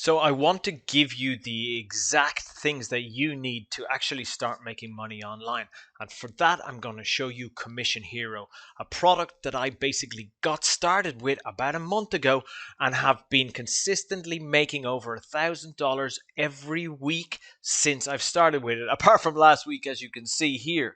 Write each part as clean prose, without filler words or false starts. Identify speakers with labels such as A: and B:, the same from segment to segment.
A: So I want to give you the exact things that you need to actually start making money online. And for that, I'm going to show you Commission Hero, a product that I basically got started with about a month ago and have been consistently making over $1,000 every week since I've started with it, apart from last week, as you can see here.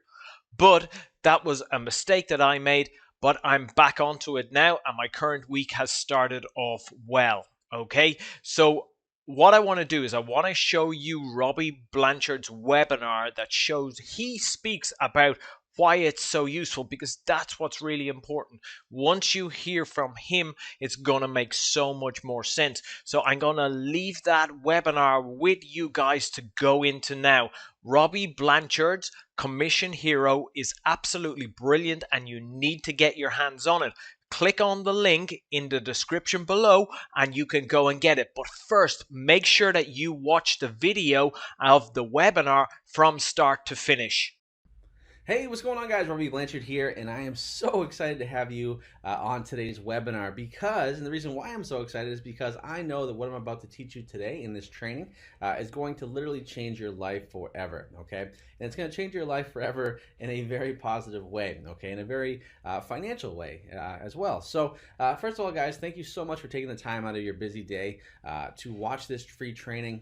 A: But that was a mistake that I made, but I'm back onto it now, and my current week has started off well. Okay, so what I want to do is I want to show you Robby Blanchard's webinar that shows he speaks about why it's so useful, because that's what's really important. Once you hear from him, it's going to make so much more sense. So I'm going to leave that webinar with you guys to go into now. Robby Blanchard's Commission Hero is absolutely brilliant and you need to get your hands on it. Click on the link in the description below and you can go and get it. But first, make sure that you watch the video of the webinar from start to finish.
B: Hey, what's going on, guys? Robby Blanchard here, and I am so excited to have you on today's webinar and the reason why I'm so excited is because I know that what I'm about to teach you today in this training is going to literally change your life forever, okay? And it's going to change your life forever in a very positive way, okay? In a very financial way as well. So first of all, guys, thank you so much for taking the time out of your busy day to watch this free training.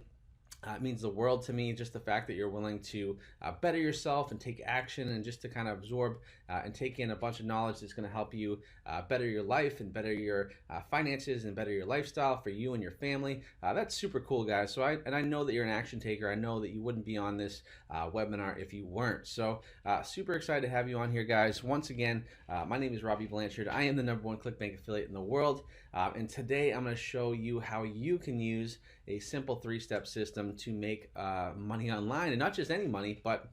B: It means the world to me, just the fact that you're willing to better yourself and take action and just to kind of absorb and take in a bunch of knowledge that's going to help you better your life and better your finances and better your lifestyle for you and your family. That's super cool, guys. So I know that you're an action taker. I know that you wouldn't be on this webinar if you weren't. So super excited to have you on here, guys. Once again, my name is Robby Blanchard. I am the #1 ClickBank affiliate in the world. And today I'm going to show you how you can use a simple 3-step system to make money online, and not just any money, but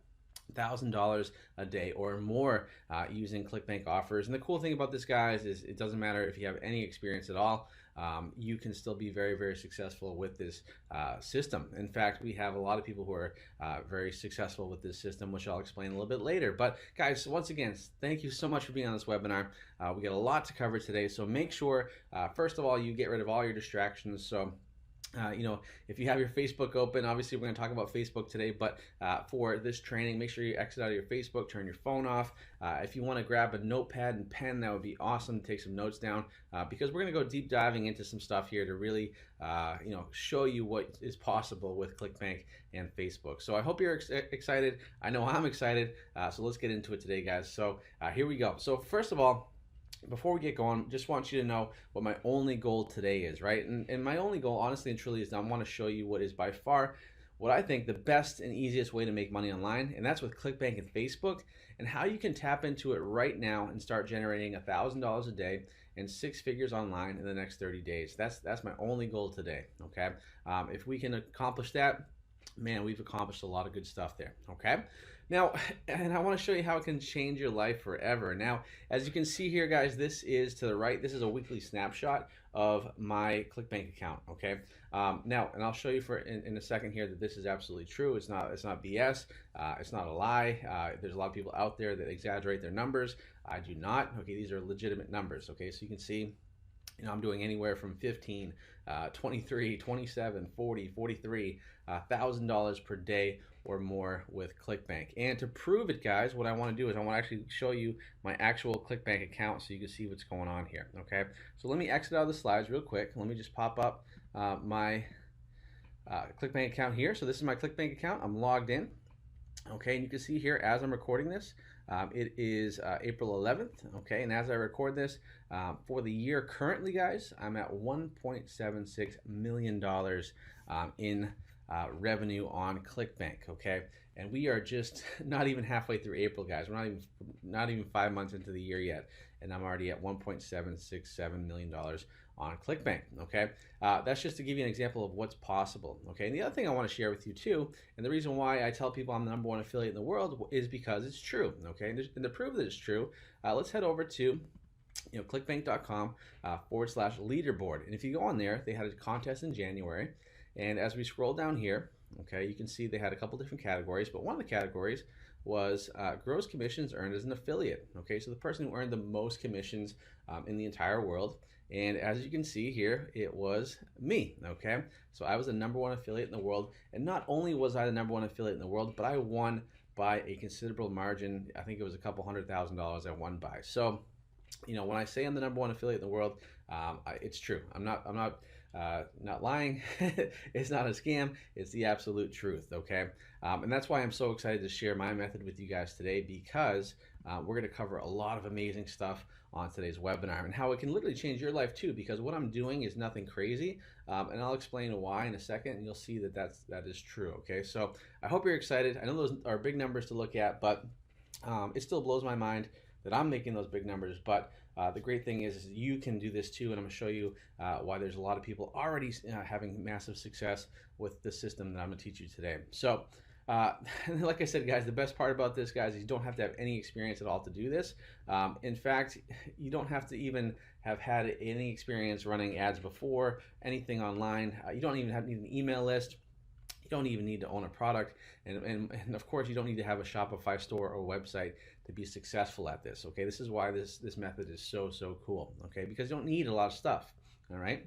B: $1,000 a day or more using ClickBank offers. And the cool thing about this, guys, is it doesn't matter if you have any experience at all. You can still be very, very successful with this system. In fact, we have a lot of people who are very successful with this system, which I'll explain a little bit later. But guys, once again, thank you so much for being on this webinar. We got a lot to cover today, so make sure, first of all, you get rid of all your distractions. So if you have your Facebook open, obviously we're going to talk about Facebook today, but for this training, make sure you exit out of your Facebook, turn your phone off. If you want to grab a notepad and pen, that would be awesome to take some notes down because we're going to go deep diving into some stuff here to really, show you what is possible with ClickBank and Facebook. So I hope you're excited. I know I'm excited. So let's get into it today, guys. So here we go. So first of all, before we get going, just want you to know what my only goal today is, right? And my only goal, honestly and truly, is I want to show you what is by far what I think the best and easiest way to make money online, and that's with ClickBank and Facebook, and how you can tap into it right now and start generating $1,000 a day and 6 figures online in the next 30 days. That's my only goal today, okay? If we can accomplish that, man, we've accomplished a lot of good stuff there, okay? Now, and I want to show you how it can change your life forever. Now, as you can see here, guys, this is to the right. This is a weekly snapshot of my ClickBank account, okay? Now, and I'll show you in a second here that this is absolutely true. It's not BS. It's not a lie. There's a lot of people out there that exaggerate their numbers. I do not. Okay, these are legitimate numbers, okay? So you can see, I'm doing anywhere from 15, 23, 27, 40, 43, $1,000 per day or more with ClickBank. And to prove it, guys, what I want to do is I want to actually show you my actual ClickBank account so you can see what's going on here, okay? So let me exit out of the slides real quick. Let me just pop up my ClickBank account here. So this is my ClickBank account. I'm logged in, okay? And you can see here as I'm recording this, it is April 11th, okay? And as I record this, for the year currently, guys, I'm at $1.76 million in revenue on ClickBank, okay? And we are just not even halfway through April, guys. We're not even 5 months into the year yet, and I'm already at $1.767 million on ClickBank, okay? That's just to give you an example of what's possible, okay? And the other thing I want to share with you too, and the reason why I tell people I'm the #1 affiliate in the world is because it's true, okay? And to prove that it's true, let's head over to clickbank.com /leaderboard. And if you go on there, they had a contest in January. And as we scroll down here, okay, you can see they had a couple different categories, but one of the categories was gross commissions earned as an affiliate. Okay, so the person who earned the most commissions in the entire world. And as you can see here, it was me. Okay, so I was the #1 affiliate in the world, and not only was I the #1 affiliate in the world, but I won by a considerable margin. I think it was a couple $100,000 I won by. So, when I say I'm the #1 affiliate in the world, it's true. I'm not lying. It's not a scam. It's the absolute truth. Okay, and that's why I'm so excited to share my method with you guys today, because we're going to cover a lot of amazing stuff on today's webinar and how it can literally change your life too. Because what I'm doing is nothing crazy, and I'll explain why in a second, and you'll see that that is true. Okay, so I hope you're excited. I know those are big numbers to look at, but it still blows my mind that I'm making those big numbers. But the great thing is you can do this too, and I'm going to show you why there's a lot of people already having massive success with the system that I'm going to teach you today. So like I said, guys, the best part about this, guys, is you don't have to have any experience at all to do this. In fact, you don't have to even have had any experience running ads before, anything online. You don't even need an email list. You don't even need to own a product, and of course you don't need to have a Shopify store or website to be successful at this. Okay, this is why this method is so cool. Okay, because you don't need a lot of stuff. All right,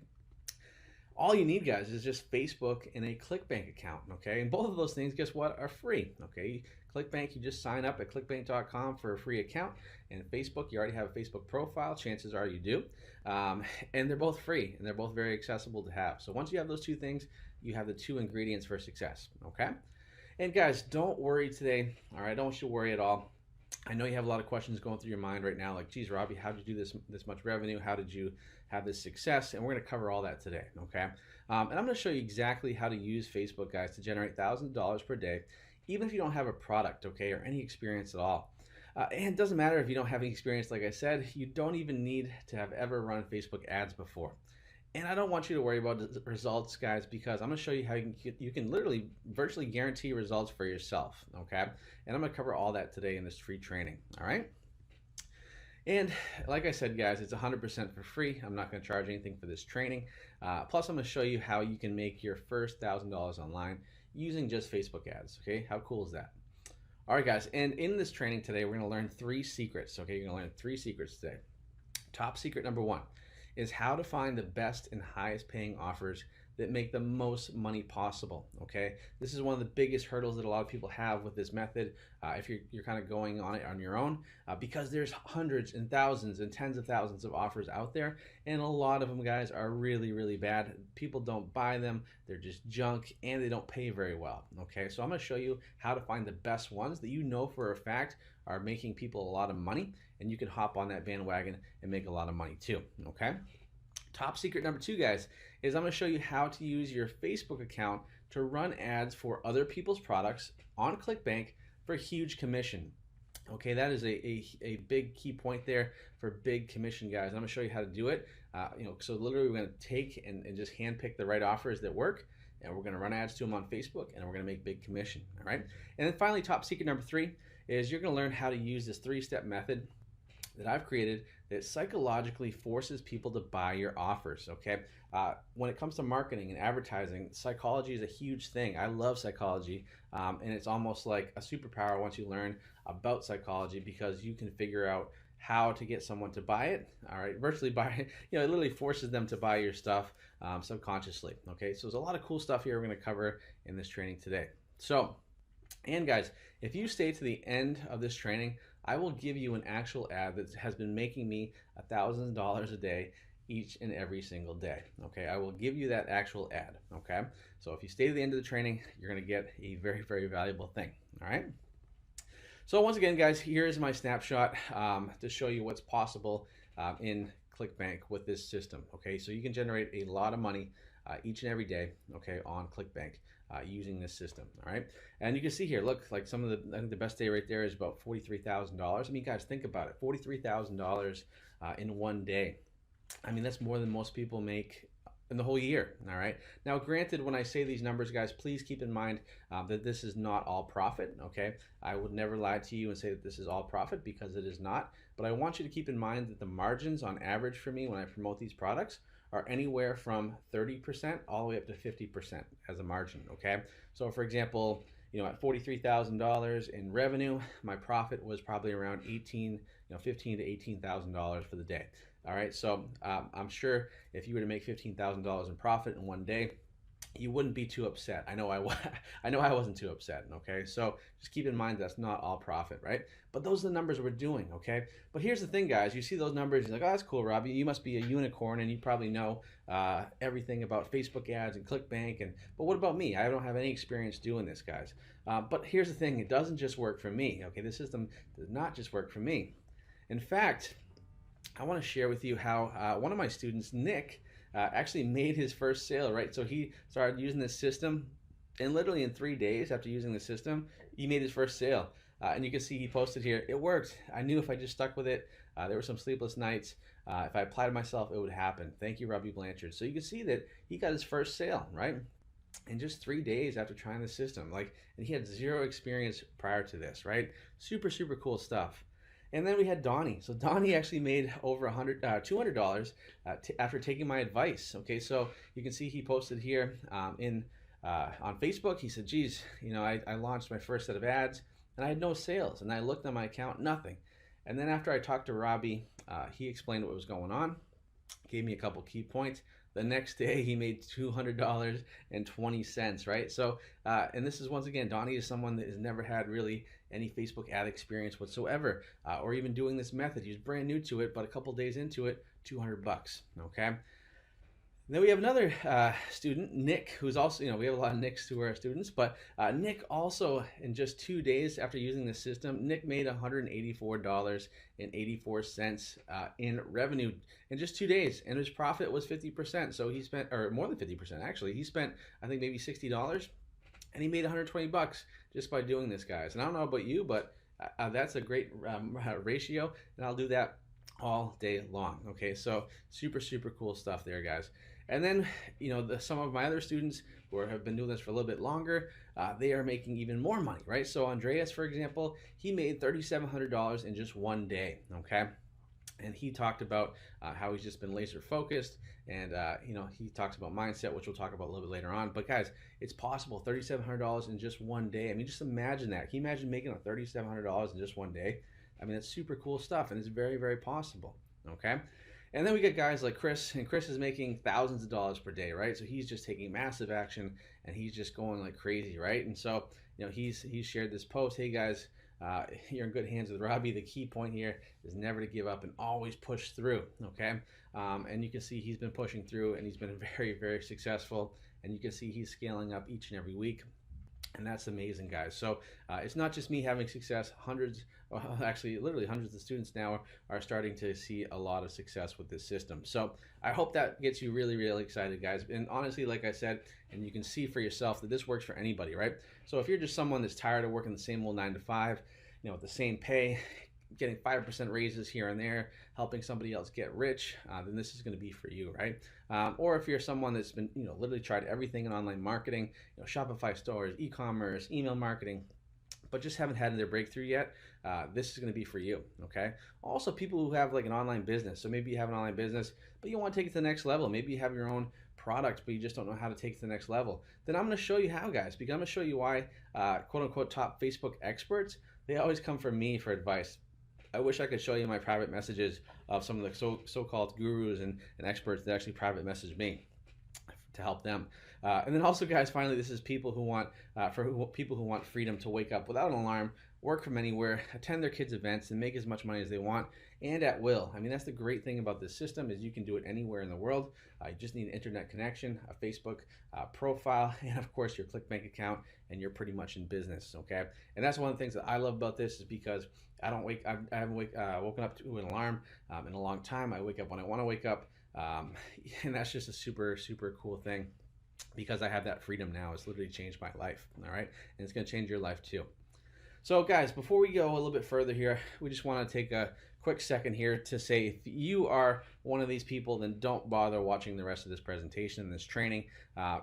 B: all you need, guys, is just Facebook and a ClickBank account. Okay, and both of those things, guess what, are free. Okay, ClickBank, you just sign up at clickbank.com for a free account, and Facebook, you already have a Facebook profile. Chances are you do, and they're both free, and they're both very accessible to have. So once you have those two things, you have the two ingredients for success. Okay, and guys, don't worry today. All right, don't you worry at all. I know you have a lot of questions going through your mind right now, like, geez, Robby, how did you do this much revenue? How did you have this success? And we're going to cover all that today. Okay, and I'm going to show you exactly how to use Facebook, guys, to generate thousands of dollars per day, even if you don't have a product, okay, or any experience at all. And it doesn't matter if you don't have any experience. Like I said, you don't even need to have ever run Facebook ads before. And I don't want you to worry about the results, guys, because I'm going to show you how you can literally virtually guarantee results for yourself. Okay, and I'm going to cover all that today in this free training. All right, and like I said, guys, it's 100% for free. I'm not going to charge anything for this training. Plus, I'm going to show you how you can make your first $1,000 online using just Facebook ads. Okay, how cool is that? All right, guys, and in this training today, we're going to learn 3 secrets. Okay, you're going to learn 3 secrets today. Top secret number 1 is how to find the best and highest paying offers that make the most money possible. Okay, this is one of the biggest hurdles that a lot of people have with this method if you're kind of going on it on your own, because there's hundreds and thousands and tens of thousands of offers out there, and a lot of them, guys, are really bad. People don't buy them, they're just junk, and they don't pay very well. Okay, so I'm going to show you how to find the best ones that you know for a fact are making people a lot of money, and you can hop on that bandwagon and make a lot of money too. Okay, top secret number 2, guys, is I'm going to show you how to use your Facebook account to run ads for other people's products on ClickBank for huge commission. Okay, that is a big key point there for big commission, guys. I'm going to show you how to do it. So literally we're going to take and just handpick the right offers that work, and we're going to run ads to them on Facebook, and we're going to make big commission. All right, and then finally, top secret number 3 is you're going to learn how to use this 3-step method that I've created that psychologically forces people to buy your offers. Okay, when it comes to marketing and advertising, psychology is a huge thing. I love psychology, and it's almost like a superpower once you learn about psychology, because you can figure out how to get someone to buy it. All right, virtually buy it. It literally forces them to buy your stuff subconsciously. Okay, so there's a lot of cool stuff here we're going to cover in this training today. So, and guys, if you stay to the end of this training, I will give you an actual ad that has been making me $1,000 a day each and every single day. Okay, I will give you that actual ad. Okay, so if you stay to the end of the training, you're going to get a very valuable thing. All right, so once again, guys, here's my snapshot to show you what's possible in ClickBank with this system. Okay, so you can generate a lot of money each and every day, okay, on ClickBank using this system. All right, and you can see here, look, like some of I think the best day right there is about $43,000. I mean, guys, think about it, $43,000 in one day. I mean, that's more than most people make in the whole year. All right, now granted, when I say these numbers, guys, please keep in mind that this is not all profit. Okay, I would never lie to you and say that this is all profit, because it is not. But I want you to keep in mind that the margins on average for me when I promote these products are anywhere from 30% all the way up to 50% as a margin. Okay, so for example, at $43,000 in revenue, my profit was probably around 15 to $18,000 for the day. All right, so I'm sure if you were to make $15,000 in profit in one day, you wouldn't be too upset. I know I know I wasn't too upset. Okay, so just keep in mind that's not all profit, right? But those are the numbers we're doing. Okay, but here's the thing, guys. You see those numbers, you're like, oh, that's cool, Robbie. You must be a unicorn, and you probably know everything about Facebook ads and ClickBank. But what about me? I don't have any experience doing this, guys. But here's the thing: it doesn't just work for me. Okay, this system does not just work for me. In fact, I want to share with you how one of my students, Nick, actually made his first sale, right? So he started using this system, and literally in 3 days after using the system, he made his first sale. And you can see he posted here, it worked. I knew if I just stuck with it, there were some sleepless nights. If I applied myself, it would happen. Thank you, Robby Blanchard. So you can see that he got his first sale, right? In just 3 days after trying the system. And he had zero experience prior to this, right? Super, super cool stuff. And then we had Donnie. So Donnie actually made over $200 after taking my advice. Okay, so you can see he posted here on Facebook. He said, geez, I launched my first set of ads and I had no sales. And I looked on my account, nothing. And then after I talked to Robbie, he explained what was going on, gave me a couple key points. The next day he made $200.20, right? So, and this is once again, Donnie is someone that has never had really any Facebook ad experience whatsoever, or even doing this method. He's brand new to it, but a couple days into it, $200, okay? Then we have another student, Nick, who's also, we have a lot of Nicks who are students, but Nick also, in just 2 days after using the system, Nick made $184.84 in revenue in just 2 days, and his profit was 50%. So he spent, or more than 50% actually, he spent, I think, maybe $60, and he made $120 just by doing this, guys. And I don't know about you, but that's a great ratio, and I'll do that all day long. Okay, so super, super cool stuff there, guys. And then, some of my other students who have been doing this for a little bit longer, they are making even more money, right? So Andreas, for example, he made $3,700 in just 1 day, okay? And he talked about how he's just been laser focused, and he talks about mindset, which we'll talk about a little bit later on. But guys, it's possible, $3,700 in just 1 day. I mean, just imagine that. Can you imagine making $3,700 in just 1 day? I mean, that's super cool stuff, and it's very, very possible, okay? And then we get guys like Chris, and Chris is making thousands of dollars per day, right? So he's just taking massive action, and he's just going like crazy, right? And so, he's shared this post, hey guys, you're in good hands with Robbie. The key point here is never to give up and always push through, okay? And you can see he's been pushing through, and he's been very, very successful, and you can see he's scaling up each and every week. And that's amazing, guys. So it's not just me having success. Actually, literally hundreds of students now are starting to see a lot of success with this system. So I hope that gets you really, really excited, guys. And honestly, like I said, and you can see for yourself that this works for anybody, right? So if you're just someone that's tired of working the same old 9 to 5, with the same pay, getting 5% raises here and there, helping somebody else get rich, then this is going to be for you, right? Or if you're someone that's been, literally tried everything in online marketing, Shopify stores, e-commerce, email marketing, but just haven't had their breakthrough yet, this is going to be for you, okay? Also, people who have like an online business. So maybe you have an online business, but you want to take it to the next level. Maybe you have your own product, but you just don't know how to take it to the next level. Then I'm going to show you how, guys, because I'm going to show you why quote unquote top Facebook experts, they always come from me for advice. I wish I could show you my private messages of some of the so-called gurus and experts that actually private message me to help them. And then also, guys, finally, this is people who want people who want freedom to wake up without an alarm, work from anywhere, attend their kids' events, and make as much money as they want, and at will. I mean, that's the great thing about this system is you can do it anywhere in the world. You just need an internet connection, a Facebook profile, and of course your ClickBank account, and you're pretty much in business. Okay, and that's one of the things that I love about this is because I haven't woken up to an alarm in a long time. I wake up when I want to wake up, and that's just a super, super cool thing because I have that freedom now. It's literally changed my life. All right, and it's going to change your life too. So guys, before we go a little bit further here, we just want to take a quick second here to say if you are one of these people, then don't bother watching the rest of this presentation and this training.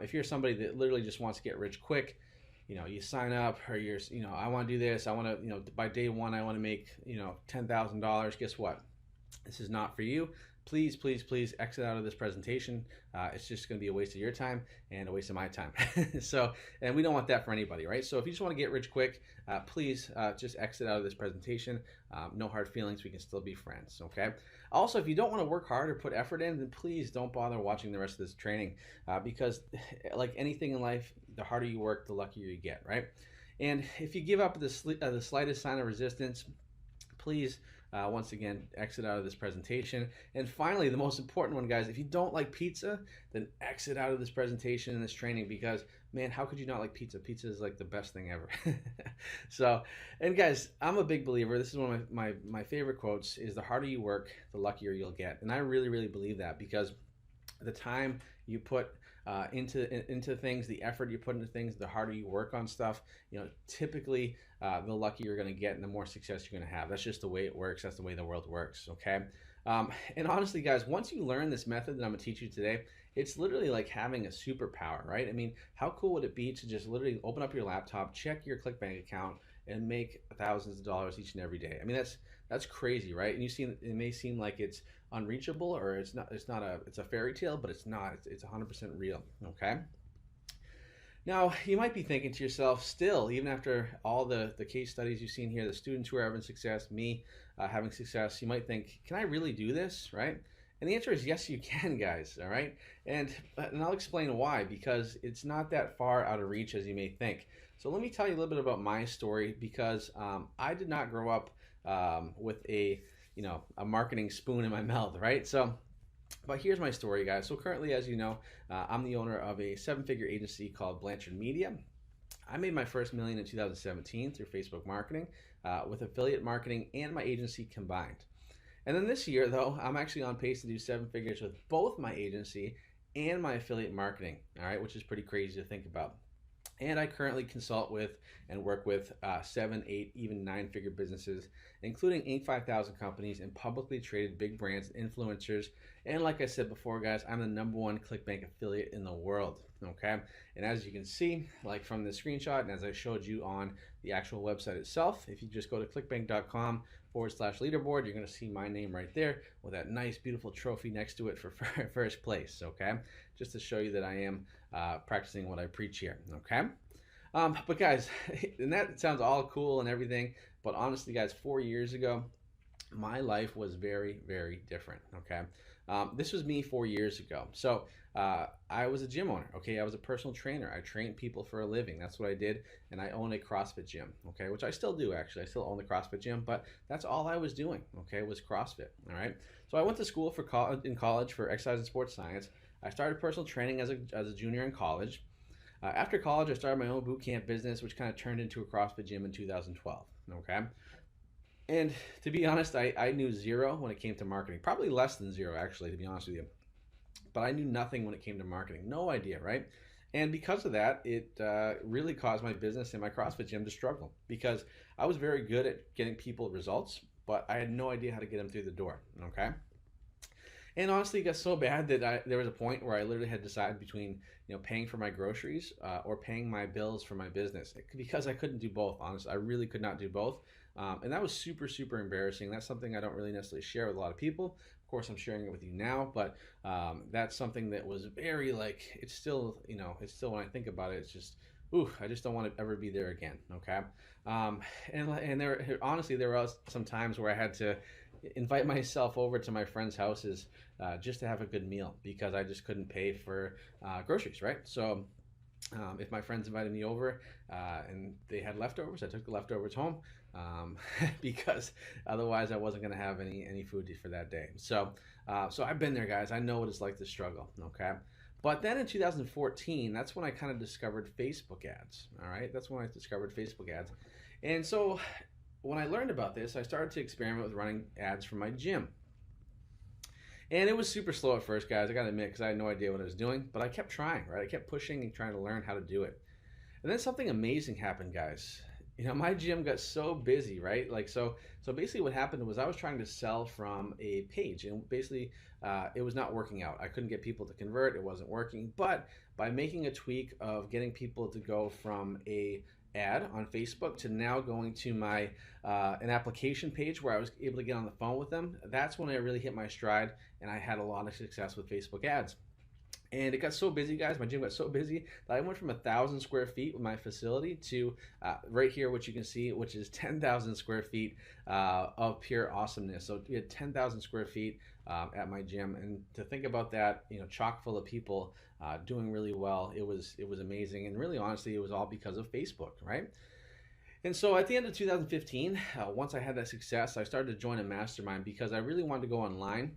B: If you're somebody that literally just wants to get rich quick, you sign up, or I want to do this, I want to, by day one, I want to make, $10,000. Guess what? This is not for you. please, please, please exit out of this presentation. It's just going to be a waste of your time and a waste of my time. So, and we don't want that for anybody, right? So if you just want to get rich quick, please just exit out of this presentation. No hard feelings. We can still be friends, okay? Also, if you don't want to work hard or put effort in, then please don't bother watching the rest of this training because like anything in life, the harder you work, the luckier you get, right? And if you give up the slightest sign of resistance, please, once again, exit out of this presentation. And finally, the most important one, guys, if you don't like pizza, then exit out of this presentation and this training because, man, how could you not like pizza? Pizza is like the best thing ever. So, and guys, I'm a big believer. This is one of my favorite quotes is the harder you work, the luckier you'll get. And I really, really believe that because the time you put into things, the effort you put into things, the harder you work on stuff, typically the luckier you're going to get and the more success you're going to have. That's just the way it works. That's the way the world works, okay? And honestly, guys, once you learn this method that I'm going to teach you today, it's literally like having a superpower, right? I mean, how cool would it be to just literally open up your laptop, check your ClickBank account, and make thousands of dollars each and every day? I mean, that's crazy, right? And it may seem like it's unreachable or it's a fairy tale, but it's not. It's 100% real, okay? Now, you might be thinking to yourself, still, even after all the case studies you've seen here, the students who are having success, me having success, you might think, can I really do this, right? And the answer is yes, you can, guys, all right? And I'll explain why, because it's not that far out of reach as you may think. So let me tell you a little bit about my story, because I did not grow up with a marketing spoon in my mouth, right? So, but here's my story, guys. So currently, as you know, I'm the owner of a 7-figure agency called Blanchard Media. I made my first million in 2017 through Facebook marketing with affiliate marketing and my agency combined. And then this year, though, I'm actually on pace to do 7 figures with both my agency and my affiliate marketing, all right, which is pretty crazy to think about. And I currently consult with and work with 7, 8, even 9-figure businesses, including Inc. 5000 companies and publicly traded big brands and influencers. And like I said before, guys, I'm the #1 ClickBank affiliate in the world, okay? And as you can see, like from the screenshot and as I showed you on the actual website itself, if you just go to clickbank.com/leaderboard, you're going to see my name right there with that nice, beautiful trophy next to it for first place, okay? Just to show you that I am practicing what I preach here, okay? But guys, and that sounds all cool and everything, but honestly, guys, 4 years ago, my life was very, very different, okay? This was me 4 years ago. So I was a gym owner, okay? I was a personal trainer. I trained people for a living. That's what I did, and I own a CrossFit gym, okay? Which I still do, actually. I still own the CrossFit gym, but that's all I was doing, okay, was CrossFit, all right? So I went to school in college for exercise and sports science. I started personal training as a junior in college. After college, I started my own boot camp business, which kind of turned into a CrossFit gym in 2012, okay? And to be honest, I knew zero when it came to marketing. Probably less than zero, actually, to be honest with you. But I knew nothing when it came to marketing. No idea, right? And because of that, it really caused my business and my CrossFit gym to struggle because I was very good at getting people results, but I had no idea how to get them through the door, okay? And honestly, it got so bad that there was a point where I literally had to decide between paying for my groceries or paying my bills for my business because I couldn't do both. Honestly, I really could not do both. And that was super, super embarrassing. That's something I don't really necessarily share with a lot of people. Of course, I'm sharing it with you now, but that's something that was very it's still when I think about it, it's just, ooh, I just don't want to ever be there again, okay? And there were some times where I had to invite myself over to my friends' houses just to have a good meal because I just couldn't pay for groceries, right? So if my friends invited me over and they had leftovers, I took the leftovers home because otherwise I wasn't going to have any food for that day. So I've been there, guys. I know what it's like to struggle, okay? But then in 2014, that's when I kind of discovered Facebook ads, all right? That's when I discovered Facebook ads. And so when I learned about this, I started to experiment with running ads for my gym. And it was super slow at first, guys, I gotta admit, because I had no idea what I was doing, but I kept trying, right? I kept pushing and trying to learn how to do it. And then something amazing happened, guys. My gym got so busy, right? So basically what happened was I was trying to sell from a page, and basically it was not working out. I couldn't get people to convert, it wasn't working, but by making a tweak of getting people to go from a ad on Facebook to now going to my an application page where I was able to get on the phone with them. That's when I really hit my stride, and I had a lot of success with Facebook ads. And it got so busy, guys. My gym got so busy that I went from 1,000 square feet with my facility to right here, which you can see, which is 10,000 square feet of pure awesomeness. So we had 10,000 square feet at my gym, and to think about that, chock full of people doing really well, it was amazing. And really, honestly, it was all because of Facebook, right? And so at the end of 2015, once I had that success, I started to join a mastermind because I really wanted to go online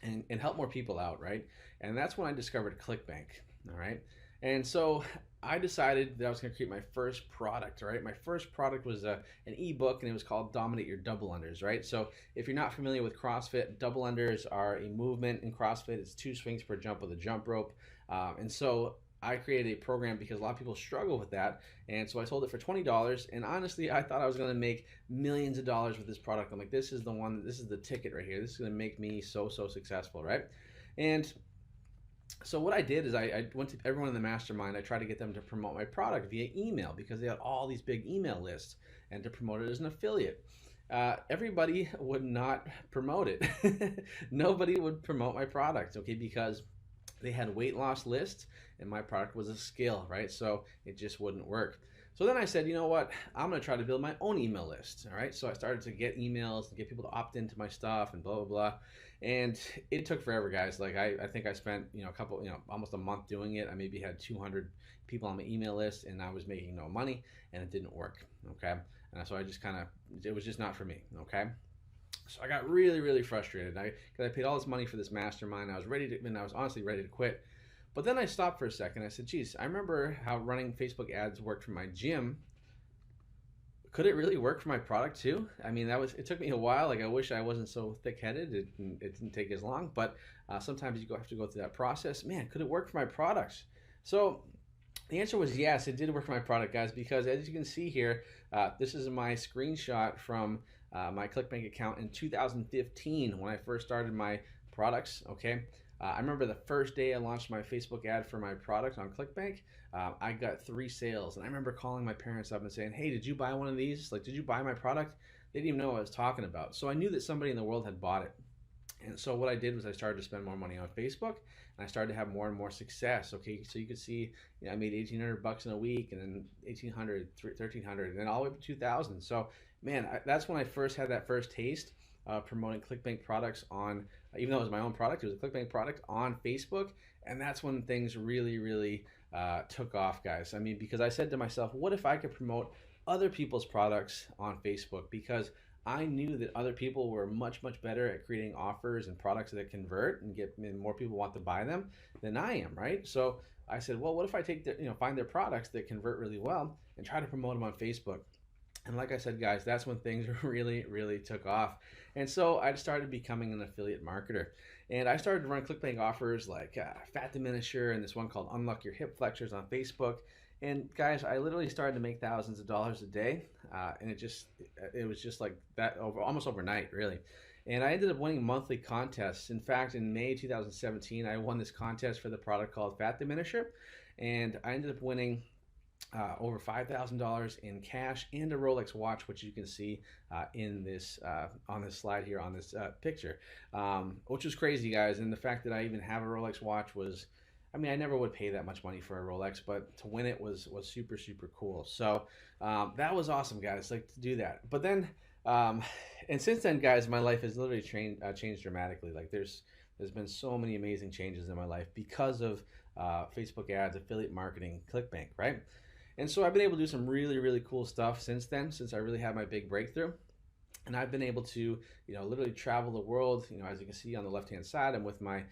B: and help more people out, right? And that's when I discovered ClickBank, all right? And so I decided that I was going to create my first product, right? My first product was an ebook, and it was called Dominate Your Double Unders, right? So if you're not familiar with CrossFit, double unders are a movement in CrossFit. It's 2 swings per jump with a jump rope. And so I created a program because a lot of people struggle with that. And so I sold it for $20. And honestly, I thought I was going to make millions of dollars with this product. I'm like, this is the one, this is the ticket right here. This is going to make me so successful, right? And so what I did is I went to everyone in the mastermind. I tried to get them to promote my product via email because they had all these big email lists, and to promote it as an affiliate. Everybody would not promote it. Nobody would promote my product, okay, because they had weight loss lists and my product was a skill, right? So it just wouldn't work. So then I said, you know what? I'm going to try to build my own email list. All right. So I started to get emails and get people to opt into my stuff and blah, blah, blah. And it took forever, guys. Like I think I spent, a couple, almost a month doing it. I maybe had 200 people on my email list, and I was making no money, and it didn't work. Okay. And so I just it was just not for me. Okay. So I got really frustrated. Because I paid all this money for this mastermind. I was honestly ready to quit. But then I stopped for a second. I said, geez, I remember how running Facebook ads worked for my gym. Could it really work for my product too? I mean, it took me a while. Like, I wish I wasn't so thick-headed. It didn't take as long, but sometimes you have to go through that process. Man, could it work for my products? So the answer was yes, it did work for my product, guys, because as you can see here, this is my screenshot from my ClickBank account in 2015 when I first started my products, okay? I remember the first day I launched my Facebook ad for my product on ClickBank, I got 3 sales. And I remember calling my parents up and saying, hey, did you buy one of these? Like, did you buy my product? They didn't even know what I was talking about. So I knew that somebody in the world had bought it. And so what I did was I started to spend more money on Facebook, and I started to have more and more success. Okay, so you could see, I made $1,800 in a week, and then 1,800, 1,300, and then all the way up to 2,000. So man, that's when I first had that first taste promoting ClickBank products on, even though it was my own product, it was a ClickBank product on Facebook, and that's when things really took off, guys. I mean, because I said to myself, what if I could promote other people's products on Facebook? Because I knew that other people were much better at creating offers and products that convert and more people want to buy them than I am, right? So I said, well, what if I find their products that convert really well and try to promote them on Facebook? And like I said, guys, that's when things really took off. And so I started becoming an affiliate marketer. And I started to run ClickBank offers like Fat Diminisher and this one called Unlock Your Hip Flexors on Facebook. And guys, I literally started to make thousands of dollars a day, and it was just like that almost overnight, really. And I ended up winning monthly contests. In fact, in May 2017, I won this contest for the product called Fat Diminisher, and I ended up winning over $5,000 in cash and a Rolex watch, which you can see in this on this slide here on this picture, which was crazy, guys. And the fact that I even have a Rolex watch was, I mean, I never would pay that much money for a Rolex, but to win it was super cool. So that was awesome, guys, like to do that. But then, and since then, guys, my life has literally changed dramatically. Like there's been so many amazing changes in my life because of Facebook ads, affiliate marketing, ClickBank, right? And so I've been able to do some really cool stuff since then, since I really had my big breakthrough. And I've been able to, literally travel the world. As you can see on the left-hand side, I'm with my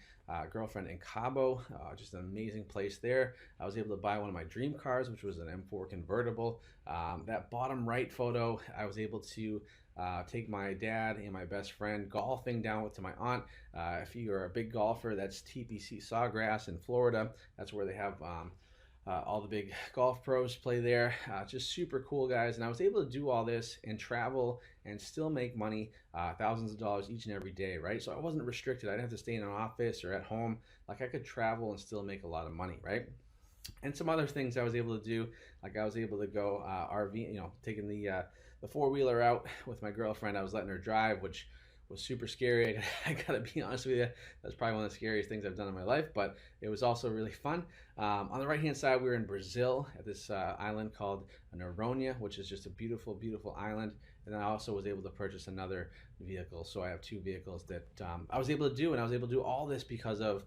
B: girlfriend in Cabo, just an amazing place there. I was able to buy one of my dream cars, which was an M4 convertible. That bottom right photo, I was able to take my dad and my best friend golfing down to my aunt. If you are a big golfer, that's TPC Sawgrass in Florida. That's where they have all the big golf pros play there. Just super cool, guys. And I was able to do all this and travel and still make money, thousands of dollars each and every day, right? So I wasn't restricted. I didn't have to stay in an office or at home. Like I could travel and still make a lot of money, right? and some other things I was able to do. Like I was able to go RV, taking the four wheeler out with my girlfriend. I was letting her drive, which was super scary. I gotta be honest with you, that's probably one of the scariest things I've done in my life, but it was also really fun. On the right hand side, we were in Brazil at this island called Noronha, which is just a beautiful, beautiful island. And then I also was able to purchase another vehicle. So I have two vehicles that I was able to do, and I was able to do all this because of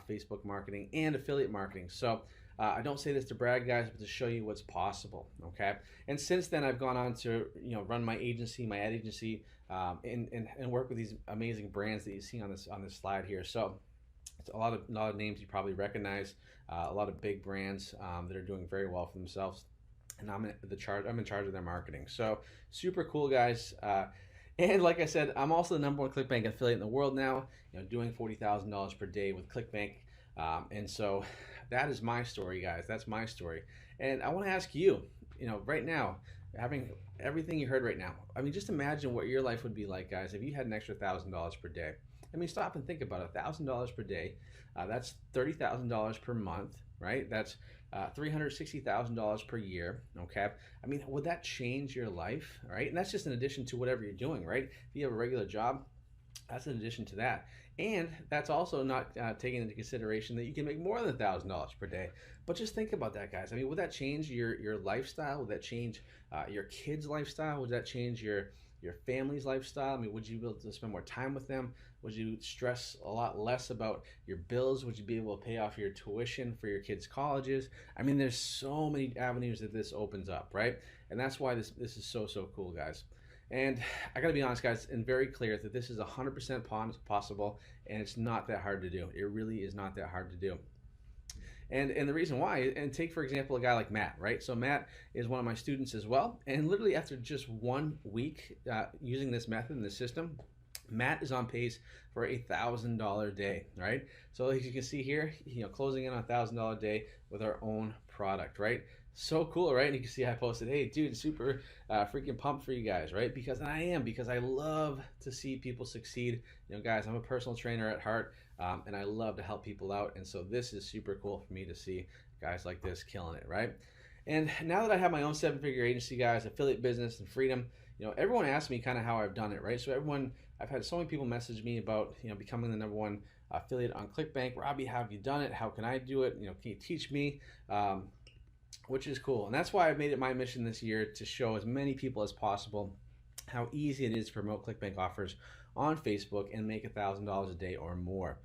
B: Facebook marketing and affiliate marketing. So I don't say this to brag, guys, but to show you what's possible. Okay. And since then, I've gone on to run my agency, my ad agency, and work with these amazing brands that you see on this slide here. So it's a lot of names you probably recognize, a lot of big brands that are doing very well for themselves, and I'm in charge of their marketing. So super cool, guys. And like I said, I'm also the number one ClickBank affiliate in the world now. Doing $40,000 per day with ClickBank, and so that is my story, guys. That's my story. And I want to ask you, right now, having everything you heard right now, I mean, just imagine what your life would be like, guys, if you had an extra $1,000 per day. I mean, stop and think about it. $1,000 per day. That's $30,000 per month, right? That's $360,000 per year. Okay. I mean, would that change your life, right? And that's just in addition to whatever you're doing, right? If you have a regular job, that's in addition to that. And that's also not taking into consideration that you can make more than $1,000 per day. But just think about that, guys. I mean, would that change your lifestyle? Would that change your kids' lifestyle? Would that change your family's lifestyle? I mean, would you be able to spend more time with them? Would you stress a lot less about your bills? Would you be able to pay off your tuition for your kids' colleges? I mean, there's so many avenues that this opens up, right? And that's why this is so cool, guys. And I gotta be honest, guys, and very clear that this is 100% possible, and it's not that hard to do. It really is not that hard to do. And the reason why, and take for example a guy like Matt, right? So Matt is one of my students as well, and literally after just 1 week using this method and this system, Matt is on pace for $1,000 day, right? So as you can see here, closing in on $1,000 day with our own product, right? So cool, right? And you can see I posted, hey, dude, super freaking pumped for you guys, right? Because I love to see people succeed. Guys, I'm a personal trainer at heart, and I love to help people out. And so this is super cool for me to see guys like this killing it, right? And now that I have my own 7-figure agency, guys, affiliate business and freedom, everyone asks me kind of how I've done it, right? So I've had so many people message me about, becoming the number one affiliate on ClickBank. Robby, how have you done it? How can I do it? Can you teach me? Which is cool. And that's why I've made it my mission this year to show as many people as possible how easy it is to promote ClickBank offers on Facebook and make $1,000 a day or more.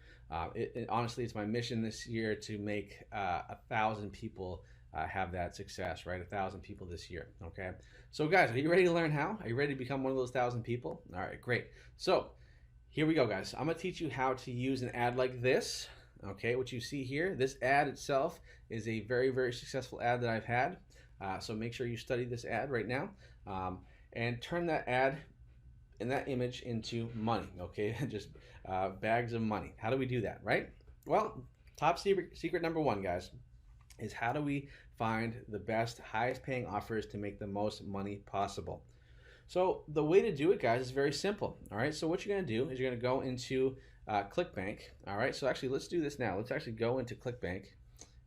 B: Honestly, it's my mission this year to make 1,000 people have that success, right? 1,000 people this year. Okay. So guys, are you ready to learn how? Are you ready to become one of those 1,000 people? All right, great. So here we go, guys. I'm going to teach you how to use an ad like this. Okay, what you see here, this ad itself is a very successful ad that I've had. So make sure you study this ad right now and turn that ad and that image into money. Okay, just bags of money. How do we do that, right? Well, top secret number one, guys, is how do we find the best, highest paying offers to make the most money possible? So the way to do it, guys, is very simple. All right, so what you're going to do is you're going to go into ClickBank. All right, so actually let's do this now. Let's actually go into ClickBank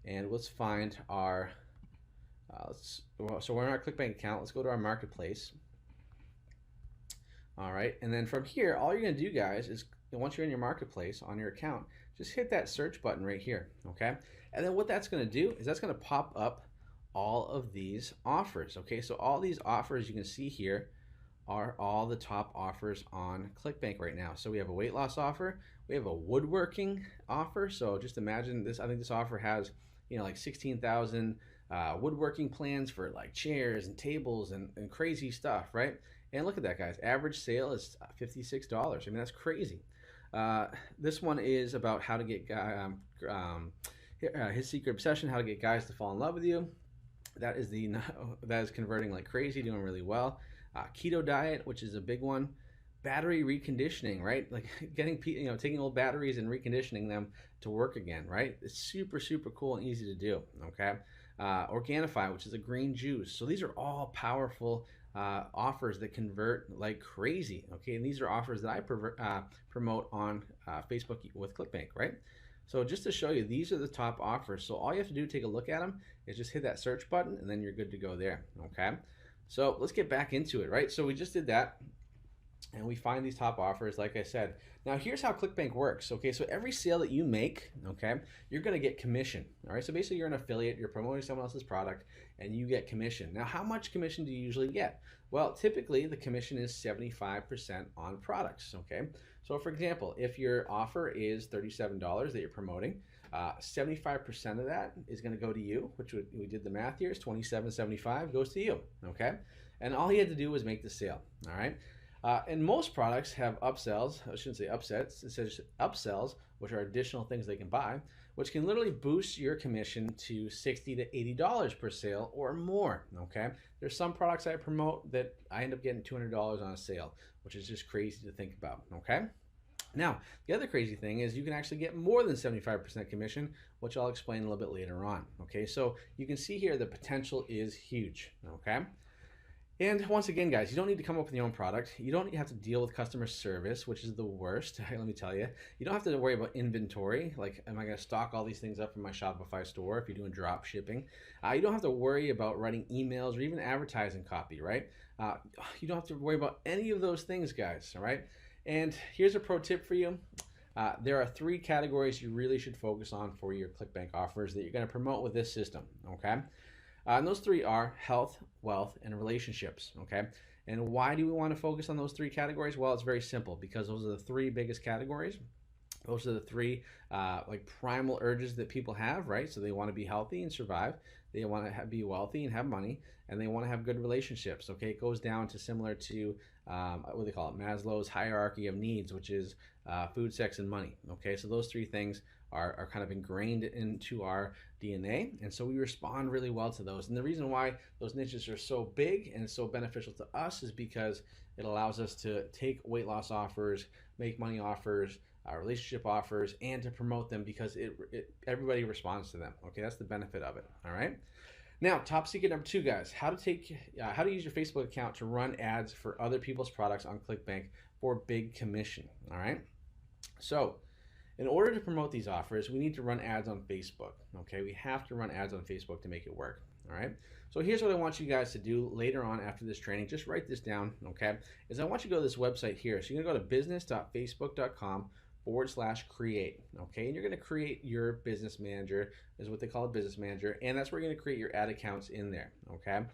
B: and let's find our so we're in our ClickBank account. Let's go to our marketplace. All right, and then from here, all you're going to do, guys, is once you're in your marketplace on your account, just hit that search button right here. Okay, and then what that's going to do is that's going to pop up all of these offers. Okay, so all these offers you can see here are all the top offers on ClickBank right now. So we have a weight loss offer, we have a woodworking offer. So just imagine this. I think this offer has like 16,000 woodworking plans for like chairs and tables and crazy stuff, right? And look at that, guys. Average sale is $56. I mean, that's crazy. This one is about how to get his secret obsession, how to get guys to fall in love with you. That is converting like crazy, doing really well. Keto diet, which is a big one. Battery reconditioning, right? Like getting taking old batteries and reconditioning them to work again, right? It's super cool and easy to do. Okay. Organifi, which is a green juice. So these are all powerful offers that convert like crazy. Okay, and these are offers that I promote on Facebook with ClickBank, right? So just to show you, these are the top offers. So all you have to do to take a look at them is just hit that search button and then you're good to go there, okay? So let's get back into it, right? So we just did that and we find these top offers, like I said. Now here's how ClickBank works, okay? So every sale that you make, okay, you're gonna get commission, all right? So basically you're an affiliate, you're promoting someone else's product and you get commission. Now how much commission do you usually get? Well, typically the commission is 75% on products, okay? So for example, if your offer is $37 that you're promoting, 75% of that is gonna go to you, which we did the math here, is $27.75 goes to you, okay? And all you had to do was make the sale, all right? And most products have upsells. I shouldn't say upsets. It says upsells, which are additional things they can buy, which can literally boost your commission to $60 to $80 per sale or more. Okay. There's some products I promote that I end up getting $200 on a sale, which is just crazy to think about. Okay. Now, the other crazy thing is you can actually get more than 75% commission, which I'll explain a little bit later on. Okay. So you can see here the potential is huge. Okay. And once again, guys, you don't need to come up with your own product. You don't have to deal with customer service, which is the worst, let me tell you. You don't have to worry about inventory, like am I going to stock all these things up in my Shopify store if you're doing drop shipping. You don't have to worry about writing emails or even advertising copy, right? You don't have to worry about any of those things, guys, all right? And here's a pro tip for you. There are 3 categories you really should focus on for your ClickBank offers that you're going to promote with this system, okay? And those 3 are health, wealth, and relationships, okay? And why do we want to focus on those 3 categories? Well, it's very simple because those are the 3 biggest categories. Those are the 3 like primal urges that people have, right? So they want to be healthy and survive. They want to be wealthy and have money, and they want to have good relationships, okay? It goes down to similar to, what do they call it? Maslow's hierarchy of needs, which is food, sex, and money, okay? So those 3 things are kind of ingrained into our DNA, and so we respond really well to those. And the reason why those niches are so big and so beneficial to us is because it allows us to take weight loss offers, make money offers, relationship offers, and to promote them because everybody responds to them. Okay, that's the benefit of it. All right. Now, top secret number 2, guys: how to use your Facebook account to run ads for other people's products on ClickBank for big commission. All right. So, in order to promote these offers, we need to run ads on Facebook. Okay, we have to run ads on Facebook to make it work. All right. So here's what I want you guys to do later on after this training. Just write this down. Okay, is I want you to go to this website here. So you're gonna go to business.facebook.com/create. Okay, and you're going to create your business manager, is what they call a business manager, and that's where you're going to create your ad accounts in there. Okay,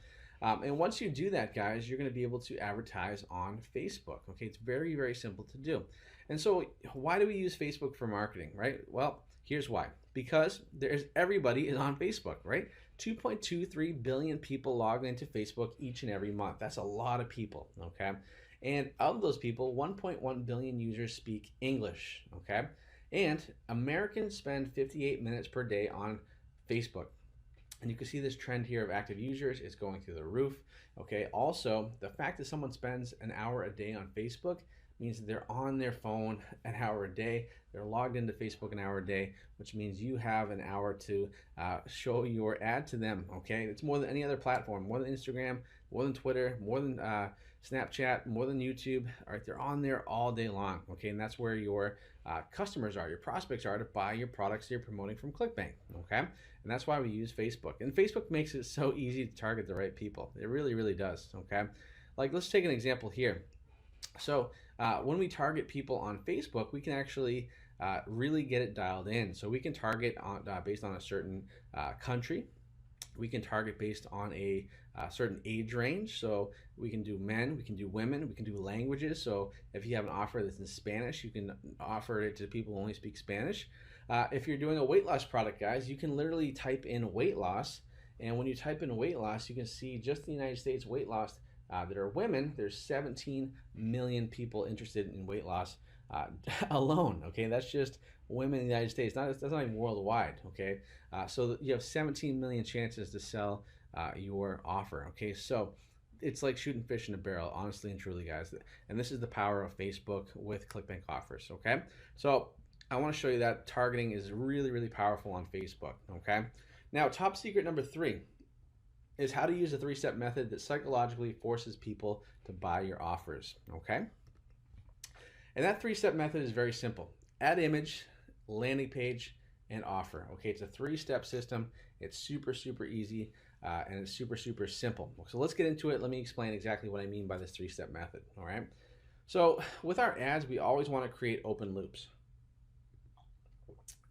B: and once you do that, guys, you're going to be able to advertise on Facebook. Okay, it's very, very simple to do. And so why do we use Facebook for marketing, right? Well, here's why. Because everybody is on Facebook, right? 2.23 billion people log into Facebook each and every month. That's a lot of people. Okay. And of those people, 1.1 billion users speak English, okay? And Americans spend 58 minutes per day on Facebook. And you can see this trend here of active users is going through the roof, okay? Also, the fact that someone spends an hour a day on Facebook means that they're on their phone an hour a day. They're logged into Facebook an hour a day, which means you have an hour to show your ad to them, okay? It's more than any other platform, more than Instagram, more than Twitter, more than Snapchat, more than YouTube. All right, they're on there all day long, okay? And that's where your customers are, your prospects are to buy your products you're promoting from ClickBank, okay? And that's why we use Facebook. And Facebook makes it so easy to target the right people. It really, really does, okay? Like, let's take an example here. So when we target people on Facebook, we can actually really get it dialed in. So we can target on, based on a certain country. We can target based on a certain age range. So we can do men, we can do women, we can do languages. So if you have an offer that's in Spanish, you can offer it to people who only speak Spanish. If you're doing a weight loss product, guys, you can literally type in weight loss. And when you type in weight loss, you can see just in the United States weight loss that are women. There's 17 million people interested in weight loss alone. Okay, that's just women in the United States. That's not even worldwide. Okay, so you have 17 million chances to sell your offer. Okay, so it's like shooting fish in a barrel, honestly and truly, guys. And this is the power of Facebook with ClickBank offers. Okay, so I want to show you that targeting is really, really powerful on Facebook. Okay, now top secret number 3 is how to use a 3-step method that psychologically forces people to buy your offers, okay? And that 3-step method is very simple. Add image, landing page, and offer. Okay, it's a 3-step system. It's super, super easy, and it's super, super simple. So let's get into it. Let me explain exactly what I mean by this 3-step method. All right. So with our ads, we always want to create open loops.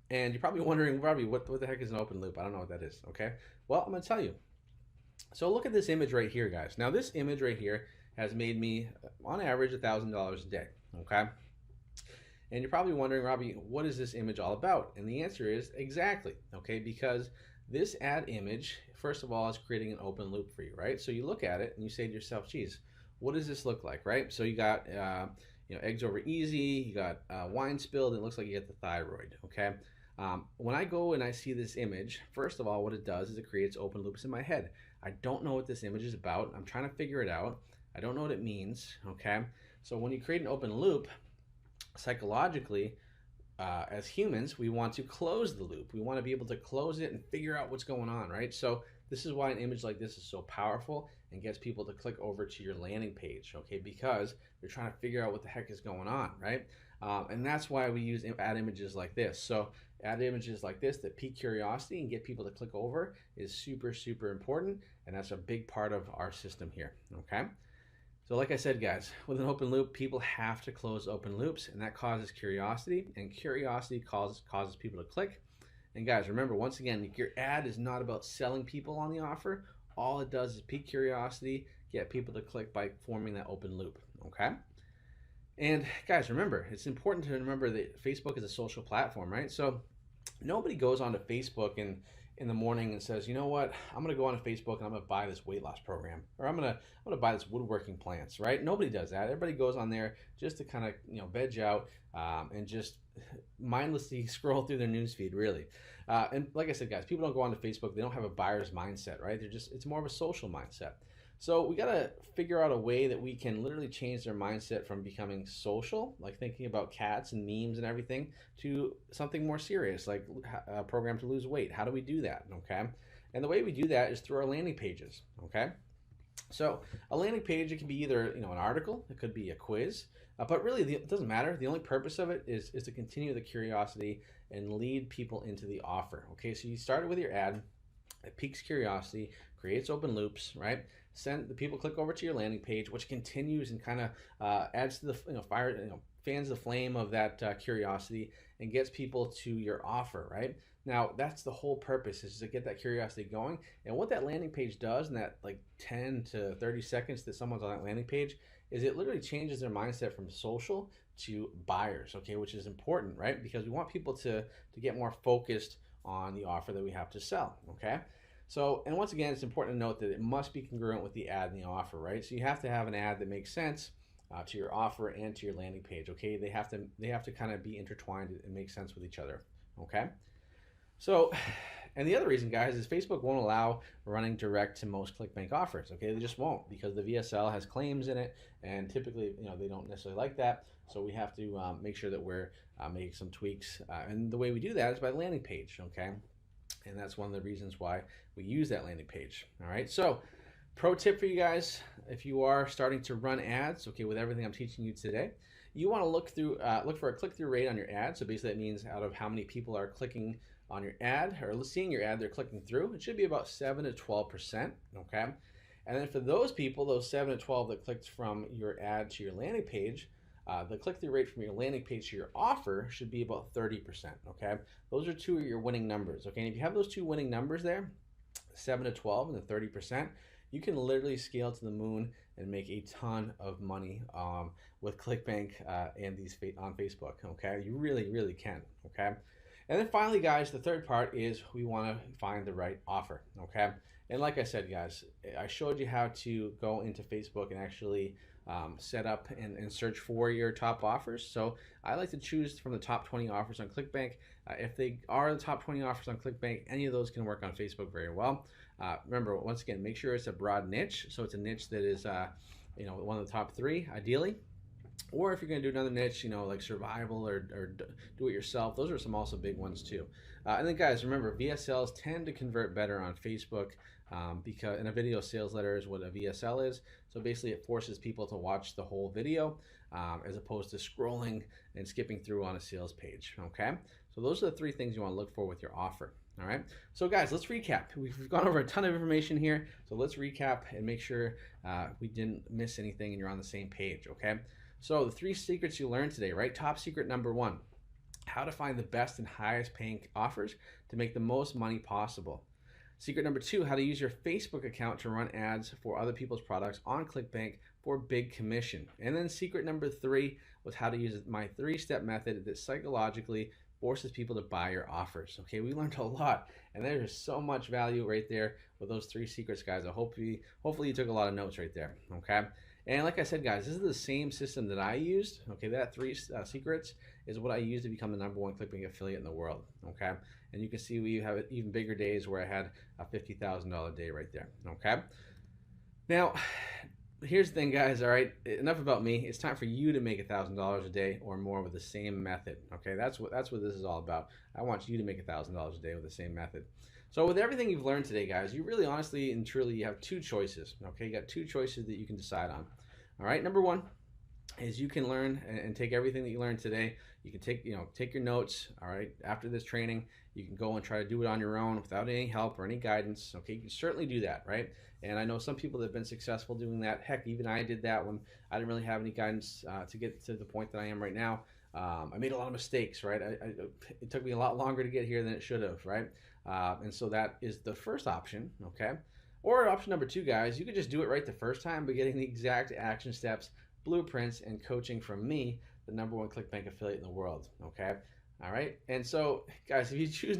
B: And you're probably wondering, Robbie, what the heck is an open loop? I don't know what that is. Okay. Well, I'm going to tell you. So look at this image right here, guys. Now this image right here has made me, on average, $1,000 a day. Okay. And you're probably wondering, Robbie, what is this image all about? And the answer is exactly, okay, because this ad image, first of all, is creating an open loop for you, right? So you look at it and you say to yourself, geez, what does this look like, right? So you got, eggs over easy, you got wine spilled, and it looks like you get the thyroid, okay? When I go and I see this image, first of all, what it does is it creates open loops in my head. I don't know what this image is about. I'm trying to figure it out. I don't know what it means, okay? So when you create an open loop, psychologically, as humans, we want to close the loop. We want to be able to close it and figure out what's going on, right? So this is why an image like this is so powerful and gets people to click over to your landing page, okay? Because they're trying to figure out what the heck is going on, right? And that's why we use ad images like this. So ad images like this that pique curiosity and get people to click over is super, super important, and that's a big part of our system here, okay? So like I said, guys, with an open loop, people have to close open loops, and that causes curiosity, and curiosity causes people to click. And guys, remember, once again, your ad is not about selling people on the offer. All it does is pique curiosity, get people to click by forming that open loop, okay? And guys, remember, it's important to remember that Facebook is a social platform, right? So nobody goes onto Facebook and in the morning and says, you know what, I'm gonna go on Facebook and I'm gonna buy this weight loss program, or I'm gonna buy this woodworking plants, right? Nobody does that. Everybody goes on there just to kind of veg out and just mindlessly scroll through their newsfeed, really. And like I said, guys, people don't go onto Facebook. They don't have a buyer's mindset, right? It's more of a social mindset. So we got to figure out a way that we can literally change their mindset from becoming social, like thinking about cats and memes and everything, to something more serious, like a program to lose weight. How do we do that? Okay. And the way we do that is through our landing pages. Okay. So a landing page, it can be either an article, it could be a quiz, but really it doesn't matter. The only purpose of it is to continue the curiosity and lead people into the offer. Okay. So you started with your ad. It piques curiosity, creates open loops, right? Send the people click over to your landing page, which continues and kind of adds to the fans the flame of that curiosity and gets people to your offer, right? Now that's the whole purpose, is to get that curiosity going. And what that landing page does in that like 10 to 30 seconds that someone's on that landing page is it literally changes their mindset from social to buyers, okay, which is important, right? Because we want people to get more focused on the offer that we have to sell, okay? So, and once again, it's important to note that it must be congruent with the ad and the offer, right? So you have to have an ad that makes sense to your offer and to your landing page, okay? They have to kind of be intertwined and make sense with each other, okay? So, and the other reason, guys, is Facebook won't allow running direct to most ClickBank offers, okay? They just won't, because the VSL has claims in it, and typically, they don't necessarily like that. So we have to make sure that we're making some tweaks, and the way we do that is by landing page, okay? And that's one of the reasons why we use that landing page. All right. So, pro tip for you guys: if you are starting to run ads, okay, with everything I'm teaching you today, you want to look for a click-through rate on your ad. So basically, that means out of how many people are clicking on your ad or seeing your ad, they're clicking through. It should be about 7 to 12%. Okay. And then for those people, those 7 to 12 that clicked from your ad to your landing page, the click-through rate from your landing page to your offer should be about 30%, okay? Those are two of your winning numbers, okay? And if you have those two winning numbers there, 7 to 12 and the 30%, you can literally scale to the moon and make a ton of money with ClickBank and these on Facebook, okay? You really, really can, okay? And then finally, guys, the third part is we want to find the right offer, okay? And like I said, guys, I showed you how to go into Facebook and actually set up and search for your top offers. So I like to choose from the top 20 offers on ClickBank. If they are the top 20 offers on ClickBank, any of those can work on Facebook very well. Remember, once again, make sure it's a broad niche. So it's a niche that is one of the top 3, ideally. Or if you're going to do another niche, like survival or do it yourself, those are some also big ones too. And then guys, remember, VSLs tend to convert better on Facebook because in a video sales letter is what a VSL is. So basically it forces people to watch the whole video as opposed to scrolling and skipping through on a sales page, okay? So those are the three things you want to look for with your offer. All right. So guys, let's recap. We've gone over a ton of information here. So let's recap and make sure we didn't miss anything and you're on the same page. Okay. So the 3 secrets you learned today, right? Top secret number 1, how to find the best and highest paying offers to make the most money possible. Secret number 2, how to use your Facebook account to run ads for other people's products on ClickBank for big commission. And then secret number 3 was how to use my 3-step method that psychologically forces people to buy your offers. Okay, we learned a lot, and there's so much value right there with those 3 secrets, guys. I hope hopefully you took a lot of notes right there. Okay, and like I said, guys, this is the same system that I used. Okay, that 3 secrets is what I used to become the #1 ClickBank affiliate in the world. Okay, and you can see we have even bigger days where I had a $50,000 day right there. Okay, now here's the thing, guys. All right, enough about me. It's time for you to make $1,000 a day or more with the same method. Okay, that's what this is all about. I want you to make $1,000 a day with the same method. So with everything you've learned today, guys, you really honestly and truly you have 2 choices. Okay, you got 2 choices that you can decide on. All right, number 1 is you can learn and take everything that you learned today. You can take your notes. All right, after this training, you can go and try to do it on your own without any help or any guidance. Okay, you can certainly do that, right? And I know some people that have been successful doing that. Heck, even I did that when I didn't really have any guidance to get to the point that I am right now. I made a lot of mistakes, right? It took me a lot longer to get here than it should have, right? And so that is the first option, okay? Or option number 2, guys, you could just do it right the first time by getting the exact action steps, blueprints, and coaching from me, the #1 ClickBank affiliate in the world, okay? All right, and so, guys, if you choose